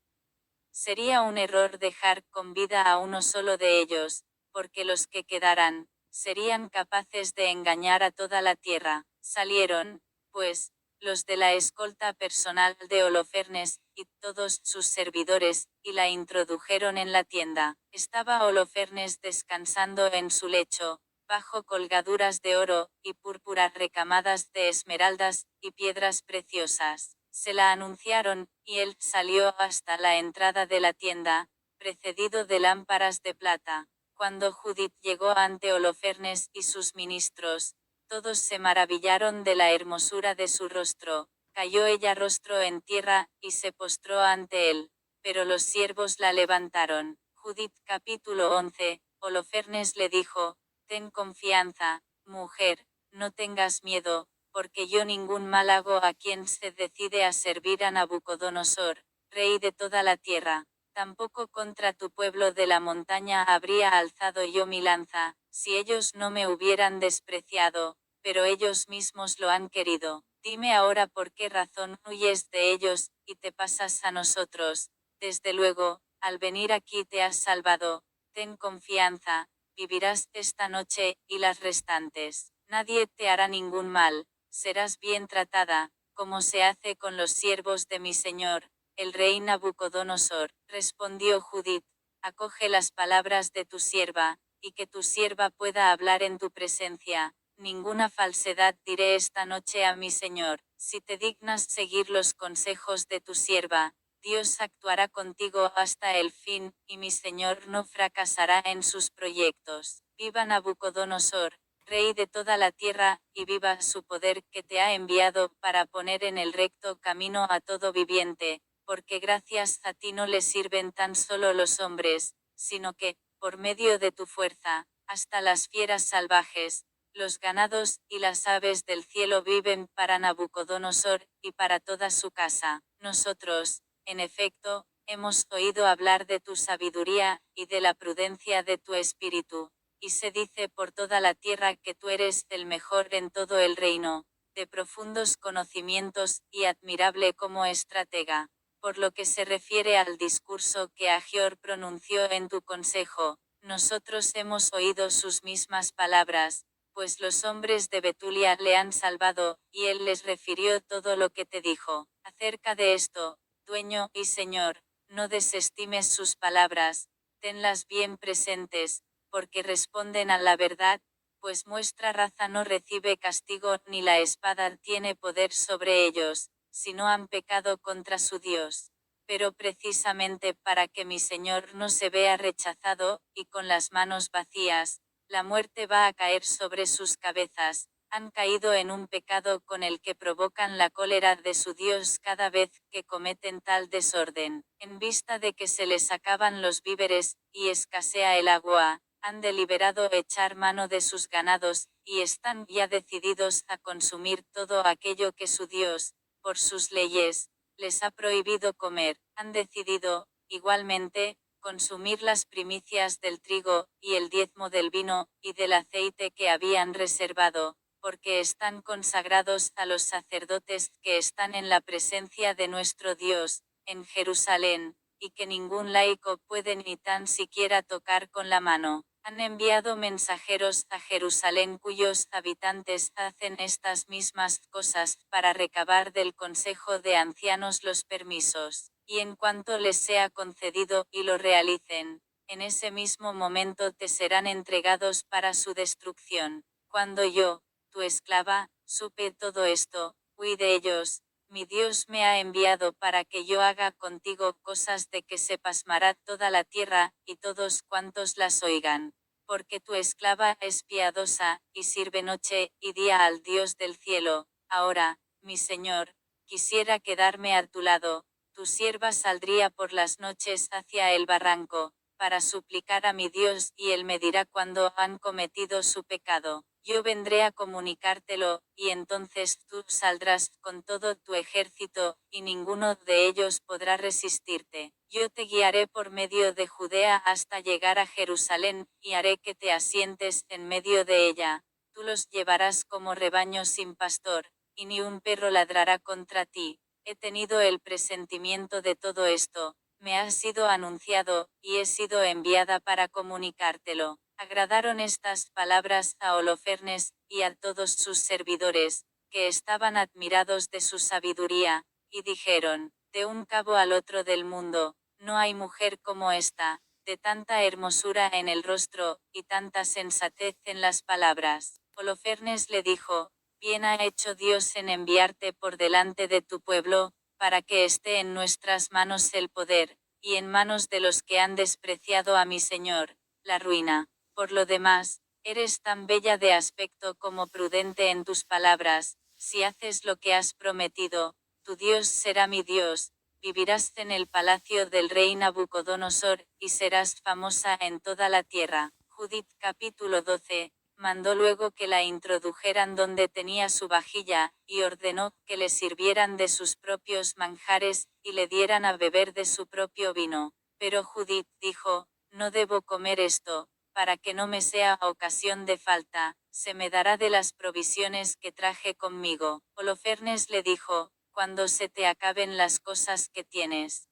Sería un error dejar con vida a uno solo de ellos, porque los que quedaran, serían capaces de engañar a toda la tierra. Salieron, pues, los de la escolta personal de Holofernes, y todos sus servidores, y la introdujeron en la tienda. Estaba Holofernes descansando en su lecho, bajo colgaduras de oro, y púrpura recamadas de esmeraldas, y piedras preciosas. Se la anunciaron, y él salió hasta la entrada de la tienda, precedido de lámparas de plata. Cuando Judith llegó ante Holofernes y sus ministros, todos se maravillaron de la hermosura de su rostro. Cayó ella rostro en tierra, y se postró ante él, pero los siervos la levantaron. Judith capítulo 11. Holofernes le dijo: ten confianza, mujer, no tengas miedo, porque yo ningún mal hago a quien se decide a servir a Nabucodonosor, rey de toda la tierra. Tampoco contra tu pueblo de la montaña habría alzado yo mi lanza, si ellos no me hubieran despreciado, pero ellos mismos lo han querido. Dime ahora por qué razón huyes de ellos, y te pasas a nosotros. Desde luego, al venir aquí te has salvado. Ten confianza, vivirás esta noche, y las restantes. Nadie te hará ningún mal, serás bien tratada, como se hace con los siervos de mi señor, el rey Nabucodonosor. Respondió Judith: acoge las palabras de tu sierva, y que tu sierva pueda hablar en tu presencia. Ninguna falsedad diré esta noche a mi señor. Si te dignas seguir los consejos de tu sierva, Dios actuará contigo hasta el fin, y mi Señor no fracasará en sus proyectos. Viva Nabucodonosor, rey de toda la tierra, y viva su poder que te ha enviado para poner en el recto camino a todo viviente, porque gracias a ti no le sirven tan solo los hombres, sino que, por medio de tu fuerza, hasta las fieras salvajes, los ganados y las aves del cielo viven para Nabucodonosor y para toda su casa. Nosotros, en efecto, hemos oído hablar de tu sabiduría y de la prudencia de tu espíritu, y se dice por toda la tierra que tú eres el mejor en todo el reino, de profundos conocimientos y admirable como estratega. Por lo que se refiere al discurso que Agior pronunció en tu consejo, nosotros hemos oído sus mismas palabras, pues los hombres de Betulia le han salvado, y él les refirió todo lo que te dijo. Acerca de esto, dueño y señor, no desestimes sus palabras, tenlas bien presentes, porque responden a la verdad, pues nuestra raza no recibe castigo ni la espada tiene poder sobre ellos, si no han pecado contra su Dios. Pero precisamente para que mi Señor no se vea rechazado, y con las manos vacías, la muerte va a caer sobre sus cabezas, han caído en un pecado con el que provocan la cólera de su Dios cada vez que cometen tal desorden. En vista de que se les acaban los víveres, y escasea el agua, han deliberado echar mano de sus ganados, y están ya decididos a consumir todo aquello que su Dios, por sus leyes, les ha prohibido comer. Han decidido, igualmente, consumir las primicias del trigo, y el diezmo del vino, y del aceite que habían reservado, porque están consagrados a los sacerdotes que están en la presencia de nuestro Dios, en Jerusalén, y que ningún laico puede ni tan siquiera tocar con la mano. Han enviado mensajeros a Jerusalén cuyos habitantes hacen estas mismas cosas para recabar del Consejo de Ancianos los permisos, y en cuanto les sea concedido y lo realicen, en ese mismo momento te serán entregados para su destrucción. Cuando yo, tu esclava, supe todo esto, huí de ellos. Mi Dios me ha enviado para que yo haga contigo cosas de que se pasmará toda la tierra, y todos cuantos las oigan. Porque tu esclava es piadosa, y sirve noche y día al Dios del cielo. Ahora, mi Señor, quisiera quedarme a tu lado, tu sierva saldría por las noches hacia el barranco, para suplicar a mi Dios, y él me dirá cuándo han cometido su pecado. Yo vendré a comunicártelo, y entonces tú saldrás con todo tu ejército, y ninguno de ellos podrá resistirte. Yo te guiaré por medio de Judea hasta llegar a Jerusalén, y haré que te asientes en medio de ella. Tú los llevarás como rebaño sin pastor, y ni un perro ladrará contra ti. He tenido el presentimiento de todo esto, me ha sido anunciado, y he sido enviada para comunicártelo. Agradaron estas palabras a Holofernes, y a todos sus servidores, que estaban admirados de su sabiduría, y dijeron, de un cabo al otro del mundo, no hay mujer como esta, de tanta hermosura en el rostro, y tanta sensatez en las palabras. Holofernes le dijo, bien ha hecho Dios en enviarte por delante de tu pueblo, para que esté en nuestras manos el poder, y en manos de los que han despreciado a mi Señor, la ruina. Por lo demás, eres tan bella de aspecto como prudente en tus palabras, si haces lo que has prometido, tu Dios será mi Dios, vivirás en el palacio del rey Nabucodonosor, y serás famosa en toda la tierra. Judith capítulo 12. Mandó luego que la introdujeran donde tenía su vajilla, y ordenó que le sirvieran de sus propios manjares, y le dieran a beber de su propio vino. Pero Judith dijo, no debo comer esto, para que no me sea ocasión de falta, se me dará de las provisiones que traje conmigo. Holofernes le dijo, cuando se te acaben las cosas que tienes,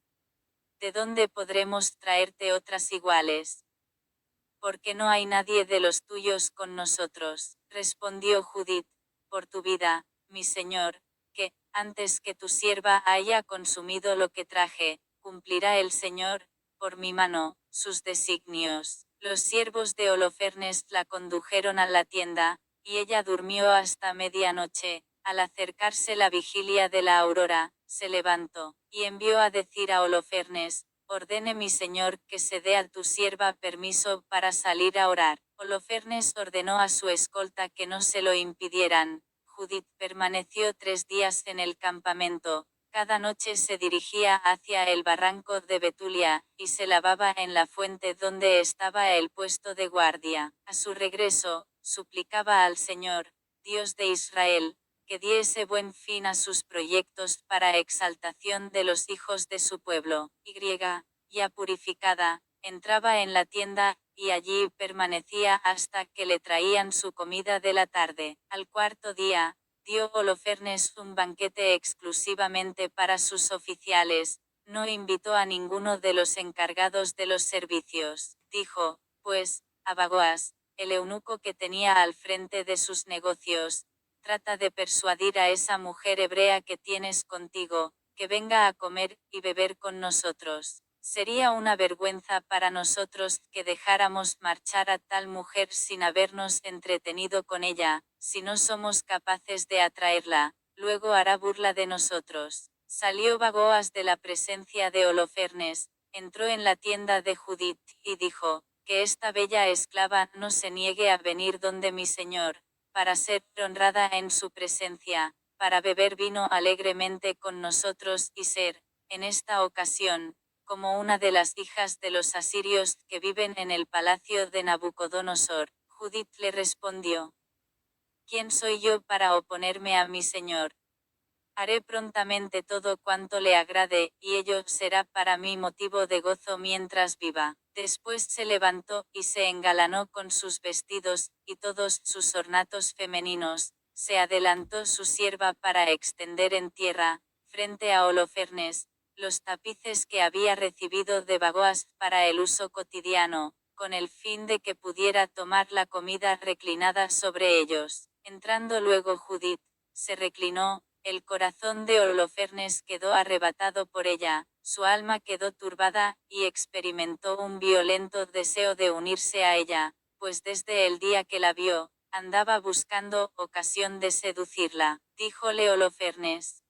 ¿de dónde podremos traerte otras iguales? Porque no hay nadie de los tuyos con nosotros. Respondió Judith, por tu vida, mi señor, que, antes que tu sierva haya consumido lo que traje, cumplirá el Señor, por mi mano, sus designios. Los siervos de Holofernes la condujeron a la tienda, y ella durmió hasta medianoche. Al acercarse la vigilia de la aurora, se levantó, y envió a decir a Holofernes: ordene mi señor que se dé a tu sierva permiso para salir a orar. Holofernes ordenó a su escolta que no se lo impidieran. Judith permaneció 3 días en el campamento. Cada noche se dirigía hacia el barranco de Betulia, y se lavaba en la fuente donde estaba el puesto de guardia. A su regreso, suplicaba al Señor, Dios de Israel, que diese buen fin a sus proyectos para exaltación de los hijos de su pueblo. Ya purificada, entraba en la tienda, y allí permanecía hasta que le traían su comida de la tarde. Al cuarto día, dio Holofernes un banquete exclusivamente para sus oficiales, no invitó a ninguno de los encargados de los servicios. Dijo, pues, a Bagoas, el eunuco que tenía al frente de sus negocios: trata de persuadir a esa mujer hebrea que tienes contigo, que venga a comer y beber con nosotros. Sería una vergüenza para nosotros que dejáramos marchar a tal mujer sin habernos entretenido con ella. Si no somos capaces de atraerla, luego hará burla de nosotros. Salió Bagoas de la presencia de Holofernes, entró en la tienda de Judith, y dijo: que esta bella esclava no se niegue a venir donde mi señor, para ser honrada en su presencia, para beber vino alegremente con nosotros y ser, en esta ocasión, como una de las hijas de los asirios que viven en el palacio de Nabucodonosor. Judith le respondió: ¿quién soy yo para oponerme a mi señor? Haré prontamente todo cuanto le agrade, y ello será para mí motivo de gozo mientras viva. Después se levantó, y se engalanó con sus vestidos, y todos sus ornatos femeninos. Se adelantó su sierva para extender en tierra, frente a Holofernes, los tapices que había recibido de Bagoas para el uso cotidiano, con el fin de que pudiera tomar la comida reclinada sobre ellos. Entrando luego Judith, se reclinó. El corazón de Holofernes quedó arrebatado por ella, su alma quedó turbada, y experimentó un violento deseo de unirse a ella, pues desde el día que la vio, andaba buscando ocasión de seducirla. Díjole Holofernes: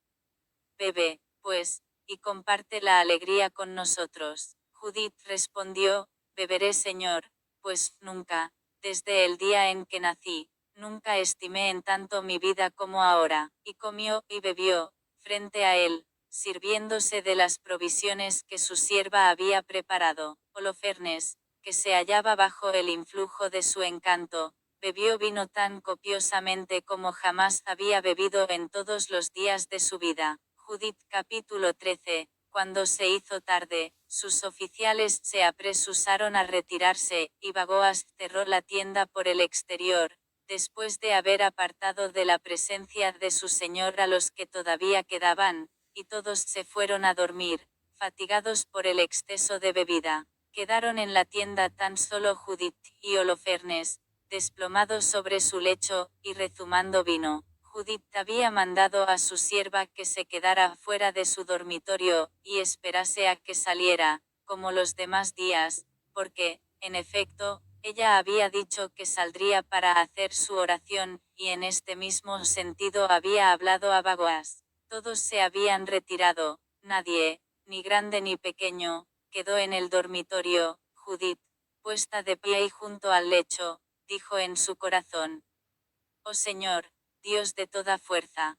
bebe, pues, y comparte la alegría con nosotros. Judith respondió: beberé, señor, pues nunca, desde el día en que nací, nunca estimé en tanto mi vida como ahora. Y comió y bebió, frente a él, sirviéndose de las provisiones que su sierva había preparado. Holofernes, que se hallaba bajo el influjo de su encanto, bebió vino tan copiosamente como jamás había bebido en todos los días de su vida. Judith capítulo 13. Cuando se hizo tarde, sus oficiales se apresuraron a retirarse, y Bagoas cerró la tienda por el exterior, después de haber apartado de la presencia de su señor a los que todavía quedaban, y todos se fueron a dormir, fatigados por el exceso de bebida. Quedaron en la tienda tan solo Judith y Holofernes, desplomados sobre su lecho, y rezumando vino. Judith había mandado a su sierva que se quedara fuera de su dormitorio, y esperase a que saliera, como los demás días, porque, en efecto, ella había dicho que saldría para hacer su oración, y en este mismo sentido había hablado a Bagoas. Todos se habían retirado, nadie, ni grande ni pequeño, quedó en el dormitorio. Judith, puesta de pie y junto al lecho, dijo en su corazón: oh Señor, Dios de toda fuerza,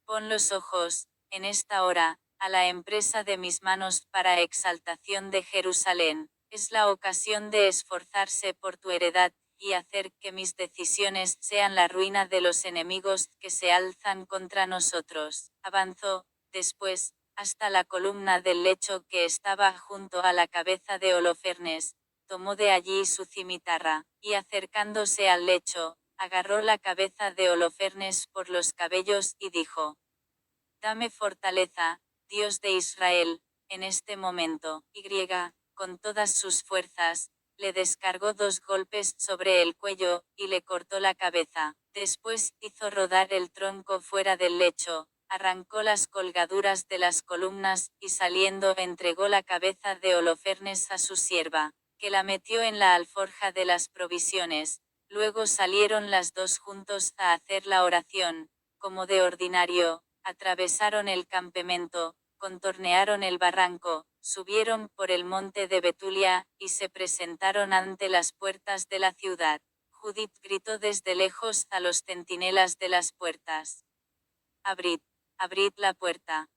pon los ojos, en esta hora, a la empresa de mis manos para exaltación de Jerusalén. Es la ocasión de esforzarse por tu heredad, y hacer que mis decisiones sean la ruina de los enemigos que se alzan contra nosotros. Avanzó, después, hasta la columna del lecho que estaba junto a la cabeza de Holofernes, tomó de allí su cimitarra, y acercándose al lecho, agarró la cabeza de Holofernes por los cabellos y dijo: dame fortaleza, Dios de Israel, en este momento. Con todas sus fuerzas, le descargó 2 golpes sobre el cuello, y le cortó la cabeza. Después hizo rodar el tronco fuera del lecho, arrancó las colgaduras de las columnas, y saliendo entregó la cabeza de Holofernes a su sierva, que la metió en la alforja de las provisiones. Luego salieron las dos juntos a hacer la oración, como de ordinario, atravesaron el campamento, contornearon el barranco, subieron por el monte de Betulia, y se presentaron ante las puertas de la ciudad. Judith gritó desde lejos a los centinelas de las puertas: «Abrid, abrid la puerta.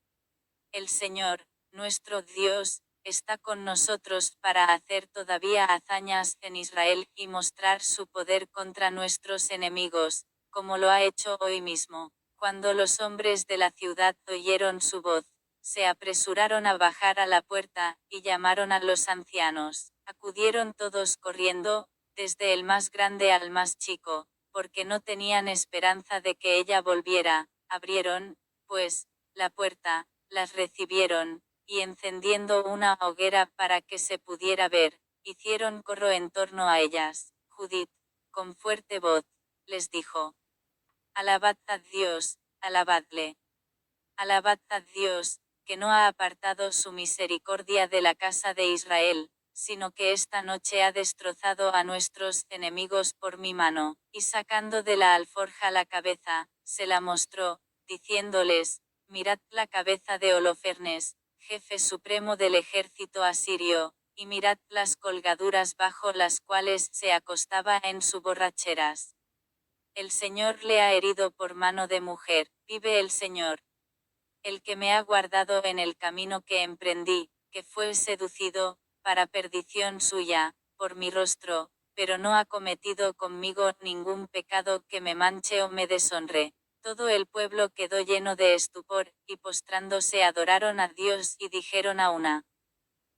El Señor, nuestro Dios, está con nosotros para hacer todavía hazañas en Israel y mostrar su poder contra nuestros enemigos, como lo ha hecho hoy mismo». Cuando los hombres de la ciudad oyeron su voz, se apresuraron a bajar a la puerta, y llamaron a los ancianos. Acudieron todos corriendo, desde el más grande al más chico, porque no tenían esperanza de que ella volviera. Abrieron, pues, la puerta, las recibieron, y encendiendo una hoguera para que se pudiera ver, hicieron corro en torno a ellas. Judith, con fuerte voz, les dijo: «Alabad a Dios, alabadle. Alabad a Dios, que no ha apartado su misericordia de la casa de Israel, sino que esta noche ha destrozado a nuestros enemigos por mi mano». Y sacando de la alforja la cabeza, se la mostró, diciéndoles: «Mirad la cabeza de Holofernes, jefe supremo del ejército asirio, y mirad las colgaduras bajo las cuales se acostaba en su borracheras. El Señor le ha herido por mano de mujer, vive el Señor, el que me ha guardado en el camino que emprendí, que fue seducido, para perdición suya, por mi rostro, pero no ha cometido conmigo ningún pecado que me manche o me deshonre». Todo el pueblo quedó lleno de estupor, y postrándose adoraron a Dios y dijeron a una: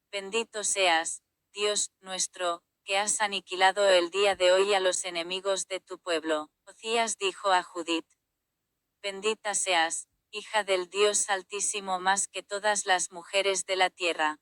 «Bendito seas, Dios nuestro, que has aniquilado el día de hoy a los enemigos de tu pueblo». Ocías dijo a Judith: «Bendita seas, hija del Dios Altísimo, más que todas las mujeres de la tierra.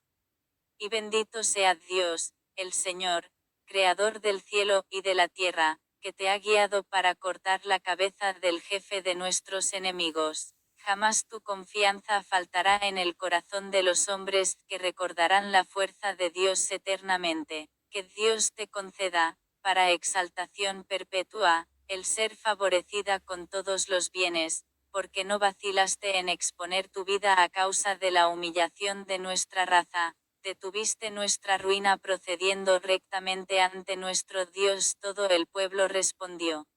Y bendito sea Dios, el Señor, creador del cielo y de la tierra, que te ha guiado para cortar la cabeza del jefe de nuestros enemigos. Jamás tu confianza faltará en el corazón de los hombres, que recordarán la fuerza de Dios eternamente. Que Dios te conceda, para exaltación perpetua, el ser favorecida con todos los bienes, porque no vacilaste en exponer tu vida a causa de la humillación de nuestra raza. Detuviste nuestra ruina procediendo rectamente ante nuestro Dios». Todo el pueblo respondió: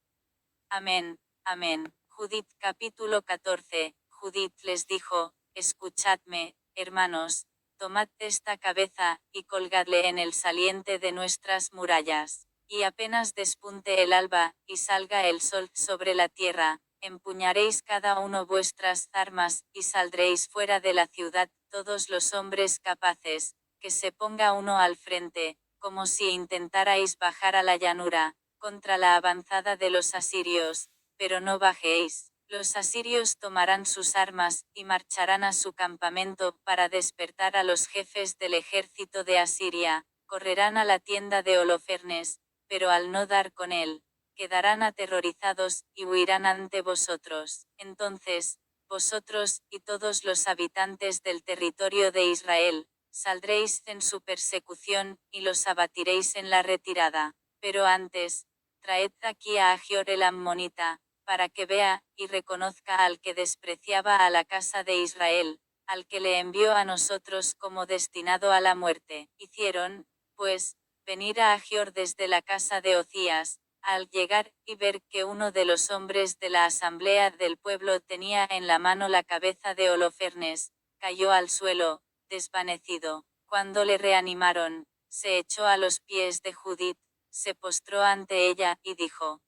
«Amén, amén». Judith capítulo 14. Judith les dijo: «Escuchadme, hermanos, tomad esta cabeza, y colgadle en el saliente de nuestras murallas. Y apenas despunte el alba, y salga el sol sobre la tierra, empuñaréis cada uno vuestras armas, y saldréis fuera de la ciudad, todos los hombres capaces, que se ponga uno al frente, como si intentarais bajar a la llanura, contra la avanzada de los asirios, pero no bajéis. Los asirios tomarán sus armas, y marcharán a su campamento, para despertar a los jefes del ejército de Asiria, correrán a la tienda de Holofernes, pero al no dar con él, quedarán aterrorizados, y huirán ante vosotros. Entonces, vosotros, y todos los habitantes del territorio de Israel, saldréis en su persecución, y los abatiréis en la retirada. Pero antes, traed aquí a Agior el ammonita, para que vea, y reconozca al que despreciaba a la casa de Israel, al que le envió a nosotros como destinado a la muerte». Hicieron, pues, venir a Agior desde la casa de Ocías. Al llegar, y ver que uno de los hombres de la asamblea del pueblo tenía en la mano la cabeza de Holofernes, cayó al suelo, desvanecido. Cuando le reanimaron, se echó a los pies de Judith, se postró ante ella, y dijo: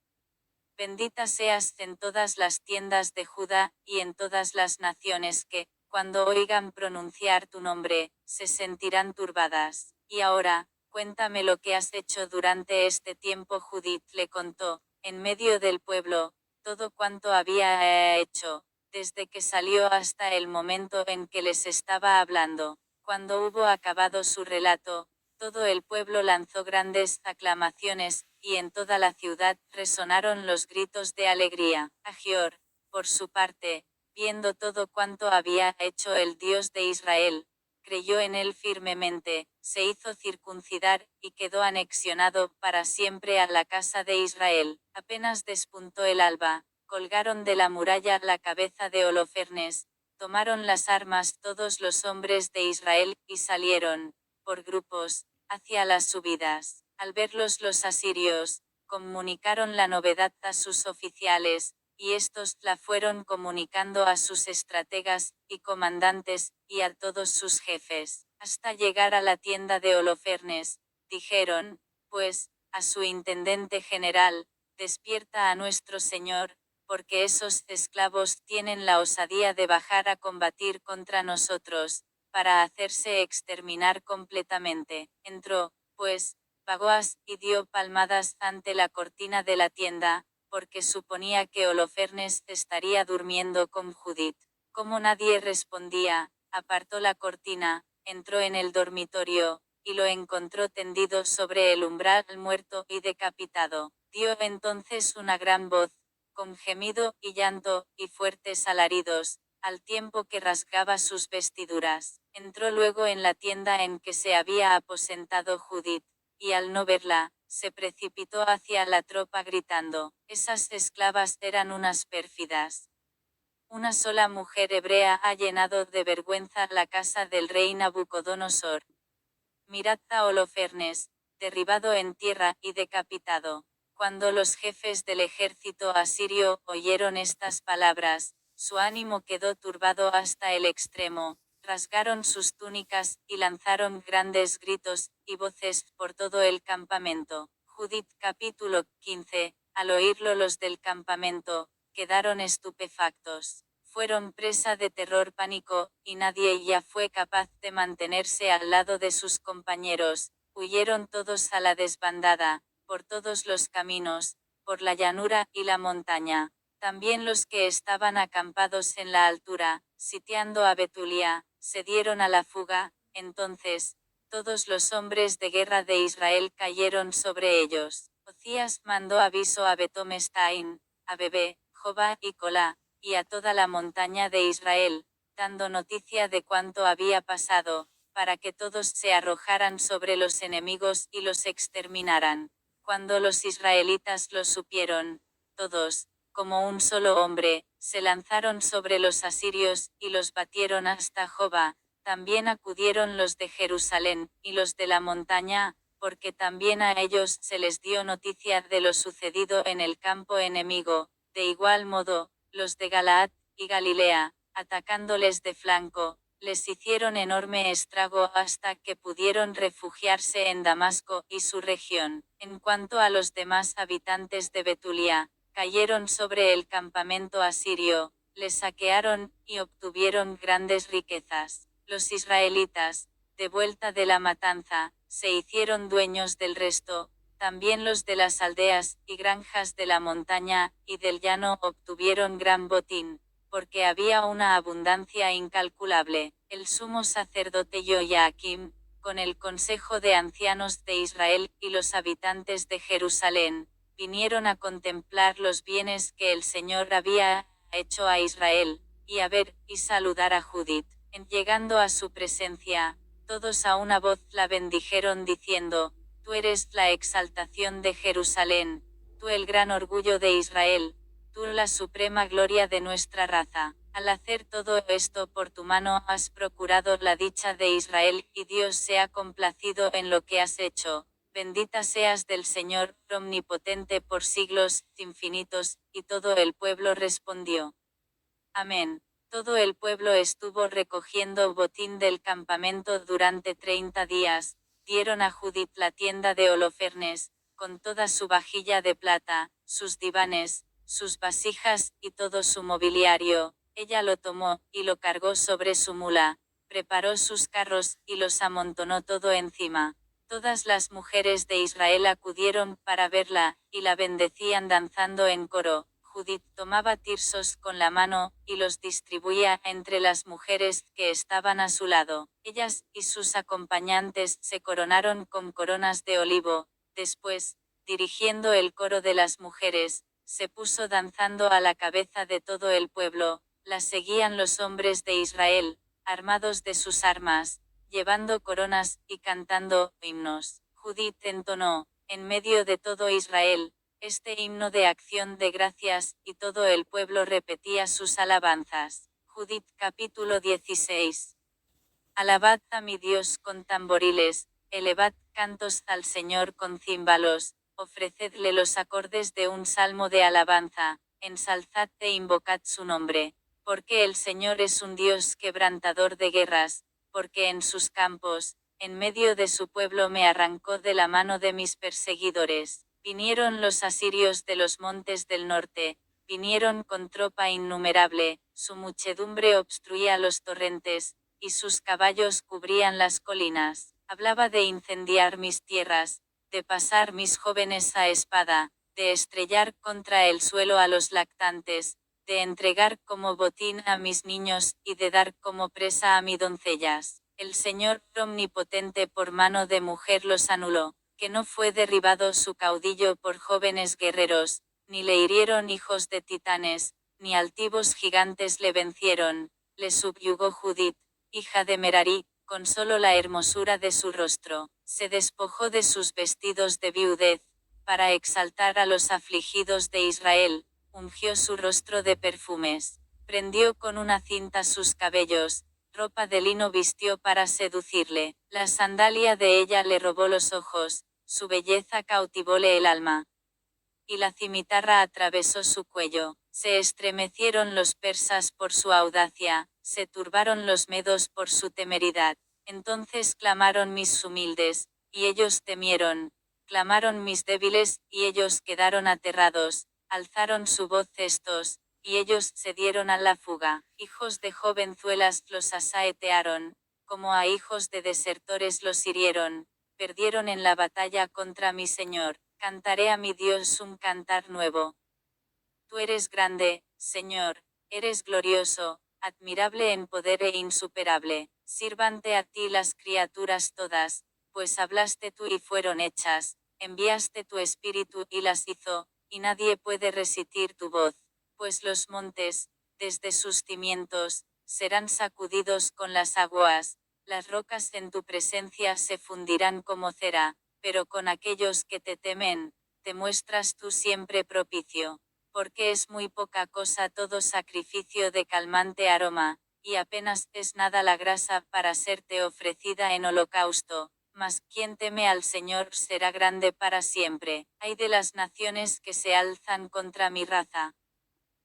«Bendita seas en todas las tiendas de Judá, y en todas las naciones que, cuando oigan pronunciar tu nombre, se sentirán turbadas. Y ahora, cuéntame lo que has hecho durante este tiempo». Judith le contó, en medio del pueblo, todo cuanto había hecho, desde que salió hasta el momento en que les estaba hablando. Cuando hubo acabado su relato, todo el pueblo lanzó grandes aclamaciones, y en toda la ciudad resonaron los gritos de alegría. Agior, por su parte, viendo todo cuanto había hecho el Dios de Israel, creyó en él firmemente, se hizo circuncidar, y quedó anexionado para siempre a la casa de Israel. Apenas despuntó el alba, colgaron de la muralla la cabeza de Holofernes, tomaron las armas todos los hombres de Israel, y salieron, por grupos, hacia las subidas. Al verlos los asirios, comunicaron la novedad a sus oficiales, y estos la fueron comunicando a sus estrategas, y comandantes, y a todos sus jefes. Hasta llegar a la tienda de Holofernes, dijeron, pues, a su intendente general, despierta a nuestro señor, porque esos esclavos tienen la osadía de bajar a combatir contra nosotros, para hacerse exterminar completamente. Entró, pues, Bagoas, y dio palmadas ante la cortina de la tienda, porque suponía que Holofernes estaría durmiendo con Judith. Como nadie respondía, apartó la cortina, entró en el dormitorio, y lo encontró tendido sobre el umbral muerto y decapitado. Dio entonces una gran voz, con gemido, y llanto, y fuertes alaridos, al tiempo que rasgaba sus vestiduras. Entró luego en la tienda en que se había aposentado Judith, y al no verla, se precipitó hacia la tropa gritando, esas esclavas eran unas pérfidas. Una sola mujer hebrea ha llenado de vergüenza la casa del rey Nabucodonosor. Mirad a Holofernes, derribado en tierra y decapitado. Cuando los jefes del ejército asirio oyeron estas palabras, su ánimo quedó turbado hasta el extremo, rasgaron sus túnicas, y lanzaron grandes gritos y voces por todo el campamento. Judith capítulo 15. Al oírlo los del campamento, quedaron estupefactos. Fueron presa de terror pánico, y nadie ya fue capaz de mantenerse al lado de sus compañeros, huyeron todos a la desbandada, por todos los caminos, por la llanura y la montaña. También los que estaban acampados en la altura, sitiando a Betulia, se dieron a la fuga. Entonces, todos los hombres de guerra de Israel cayeron sobre ellos. Ocías mandó aviso a Betomestain, a Bebé, Jobá y Colá, y a toda la montaña de Israel, dando noticia de cuanto había pasado, para que todos se arrojaran sobre los enemigos y los exterminaran. Cuando los israelitas lo supieron, todos, como un solo hombre, se lanzaron sobre los asirios, y los batieron hasta Jobá. También acudieron los de Jerusalén, y los de la montaña, porque también a ellos se les dio noticia de lo sucedido en el campo enemigo. De igual modo, los de Galaad y Galilea, atacándoles de flanco, les hicieron enorme estrago hasta que pudieron refugiarse en Damasco y su región. En cuanto a los demás habitantes de Betulia, cayeron sobre el campamento asirio, les saquearon, y obtuvieron grandes riquezas. Los israelitas, de vuelta de la matanza, se hicieron dueños del resto. También los de las aldeas y granjas de la montaña y del llano obtuvieron gran botín, porque había una abundancia incalculable. El sumo sacerdote Joiakim, con el consejo de ancianos de Israel y los habitantes de Jerusalén, vinieron a contemplar los bienes que el Señor había hecho a Israel, y a ver y saludar a Judith. En llegando a su presencia, todos a una voz la bendijeron diciendo, tú eres la exaltación de Jerusalén, tú el gran orgullo de Israel, tú la suprema gloria de nuestra raza. Al hacer todo esto por tu mano has procurado la dicha de Israel, y Dios se ha complacido en lo que has hecho. Bendita seas del Señor, omnipotente por siglos infinitos. Y todo el pueblo respondió. Amén. Todo el pueblo estuvo recogiendo botín del campamento durante 30 días. Dieron a Judith la tienda de Holofernes, con toda su vajilla de plata, sus divanes, sus vasijas, y todo su mobiliario. Ella lo tomó, y lo cargó sobre su mula, preparó sus carros, y los amontonó todo encima. Todas las mujeres de Israel acudieron para verla, y la bendecían danzando en coro. Judith tomaba tirsos con la mano, y los distribuía entre las mujeres que estaban a su lado. Ellas y sus acompañantes se coronaron con coronas de olivo. Después, dirigiendo el coro de las mujeres, se puso danzando a la cabeza de todo el pueblo. La seguían los hombres de Israel, armados de sus armas, llevando coronas y cantando himnos. Judith entonó, en medio de todo Israel, este himno de acción de gracias, y todo el pueblo repetía sus alabanzas. Judith capítulo 16. Alabad a mi Dios con tamboriles, elevad cantos al Señor con címbalos, ofrecedle los acordes de un salmo de alabanza, ensalzad e invocad su nombre, porque el Señor es un Dios quebrantador de guerras, porque en sus campos, en medio de su pueblo me arrancó de la mano de mis perseguidores. Vinieron los asirios de los montes del norte, vinieron con tropa innumerable, su muchedumbre obstruía los torrentes, y sus caballos cubrían las colinas. Hablaba de incendiar mis tierras, de pasar mis jóvenes a espada, de estrellar contra el suelo a los lactantes, de entregar como botín a mis niños, y de dar como presa a mis doncellas. El Señor omnipotente por mano de mujer los anuló, que no fue derribado su caudillo por jóvenes guerreros, ni le hirieron hijos de titanes, ni altivos gigantes le vencieron, le subyugó Judith, hija de Merari, con solo la hermosura de su rostro, se despojó de sus vestidos de viudez, para exaltar a los afligidos de Israel, ungió su rostro de perfumes, prendió con una cinta sus cabellos, ropa de lino vistió para seducirle, la sandalia de ella le robó los ojos, su belleza cautivóle el alma. Y la cimitarra atravesó su cuello, se estremecieron los persas por su audacia, se turbaron los medos por su temeridad. Entonces clamaron mis humildes, y ellos temieron, clamaron mis débiles, y ellos quedaron aterrados, alzaron su voz estos, y ellos se dieron a la fuga. Hijos de jovenzuelas los asaetearon, como a hijos de desertores los hirieron, perdieron en la batalla contra mi Señor. Cantaré a mi Dios un cantar nuevo. Tú eres grande, Señor, eres glorioso, admirable en poder e insuperable. Sírvante a ti las criaturas todas, pues hablaste tú y fueron hechas, enviaste tu espíritu y las hizo, y nadie puede resistir tu voz. Pues los montes, desde sus cimientos, serán sacudidos con las aguas, las rocas en tu presencia se fundirán como cera, pero con aquellos que te temen, te muestras tú siempre propicio, porque es muy poca cosa todo sacrificio de calmante aroma, y apenas es nada la grasa para serte ofrecida en holocausto, mas quien teme al Señor será grande para siempre. Ay de las naciones que se alzan contra mi raza.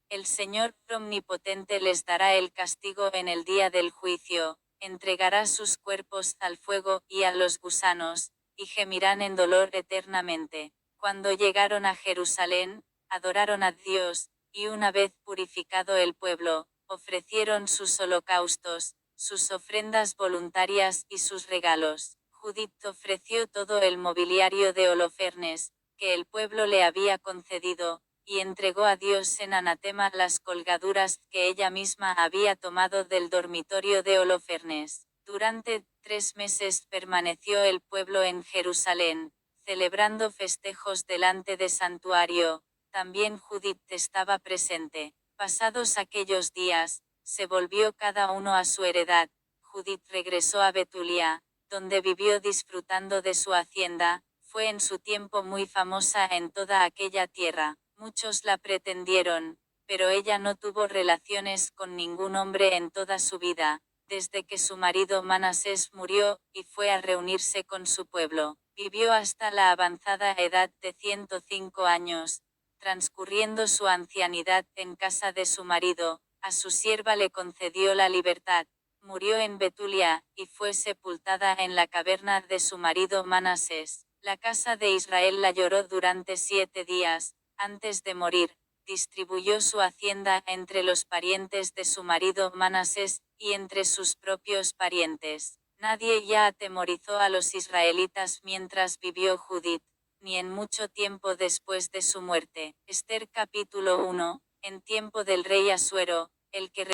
El Señor omnipotente les dará el castigo en el día del juicio, entregará sus cuerpos al fuego y a los gusanos, y gemirán en dolor eternamente. Cuando llegaron a Jerusalén, adoraron a Dios, y una vez purificado el pueblo, ofrecieron sus holocaustos, sus ofrendas voluntarias y sus regalos. Judith ofreció todo el mobiliario de Holofernes, que el pueblo le había concedido, y entregó a Dios en anatema las colgaduras que ella misma había tomado del dormitorio de Holofernes. Durante 3 meses permaneció el pueblo en Jerusalén, celebrando festejos delante de santuario. También Judith estaba presente. Pasados aquellos días, se volvió cada uno a su heredad. Judith regresó a Betulia, donde vivió disfrutando de su hacienda. Fue en su tiempo muy famosa en toda aquella tierra. Muchos la pretendieron, pero ella no tuvo relaciones con ningún hombre en toda su vida, desde que su marido Manasés murió, y fue a reunirse con su pueblo. Vivió hasta la avanzada edad de 105 años, transcurriendo su ancianidad en casa de su marido, a su sierva le concedió la libertad. Murió en Betulia, y fue sepultada en la caverna de su marido Manasés. La casa de Israel la lloró durante 7 días, antes de morir, distribuyó su hacienda entre los parientes de su marido Manasés, y entre sus propios parientes. Nadie ya atemorizó a los israelitas mientras vivió Judith, ni en mucho tiempo después de su muerte. Esther capítulo 1, en tiempo del rey Asuero, el que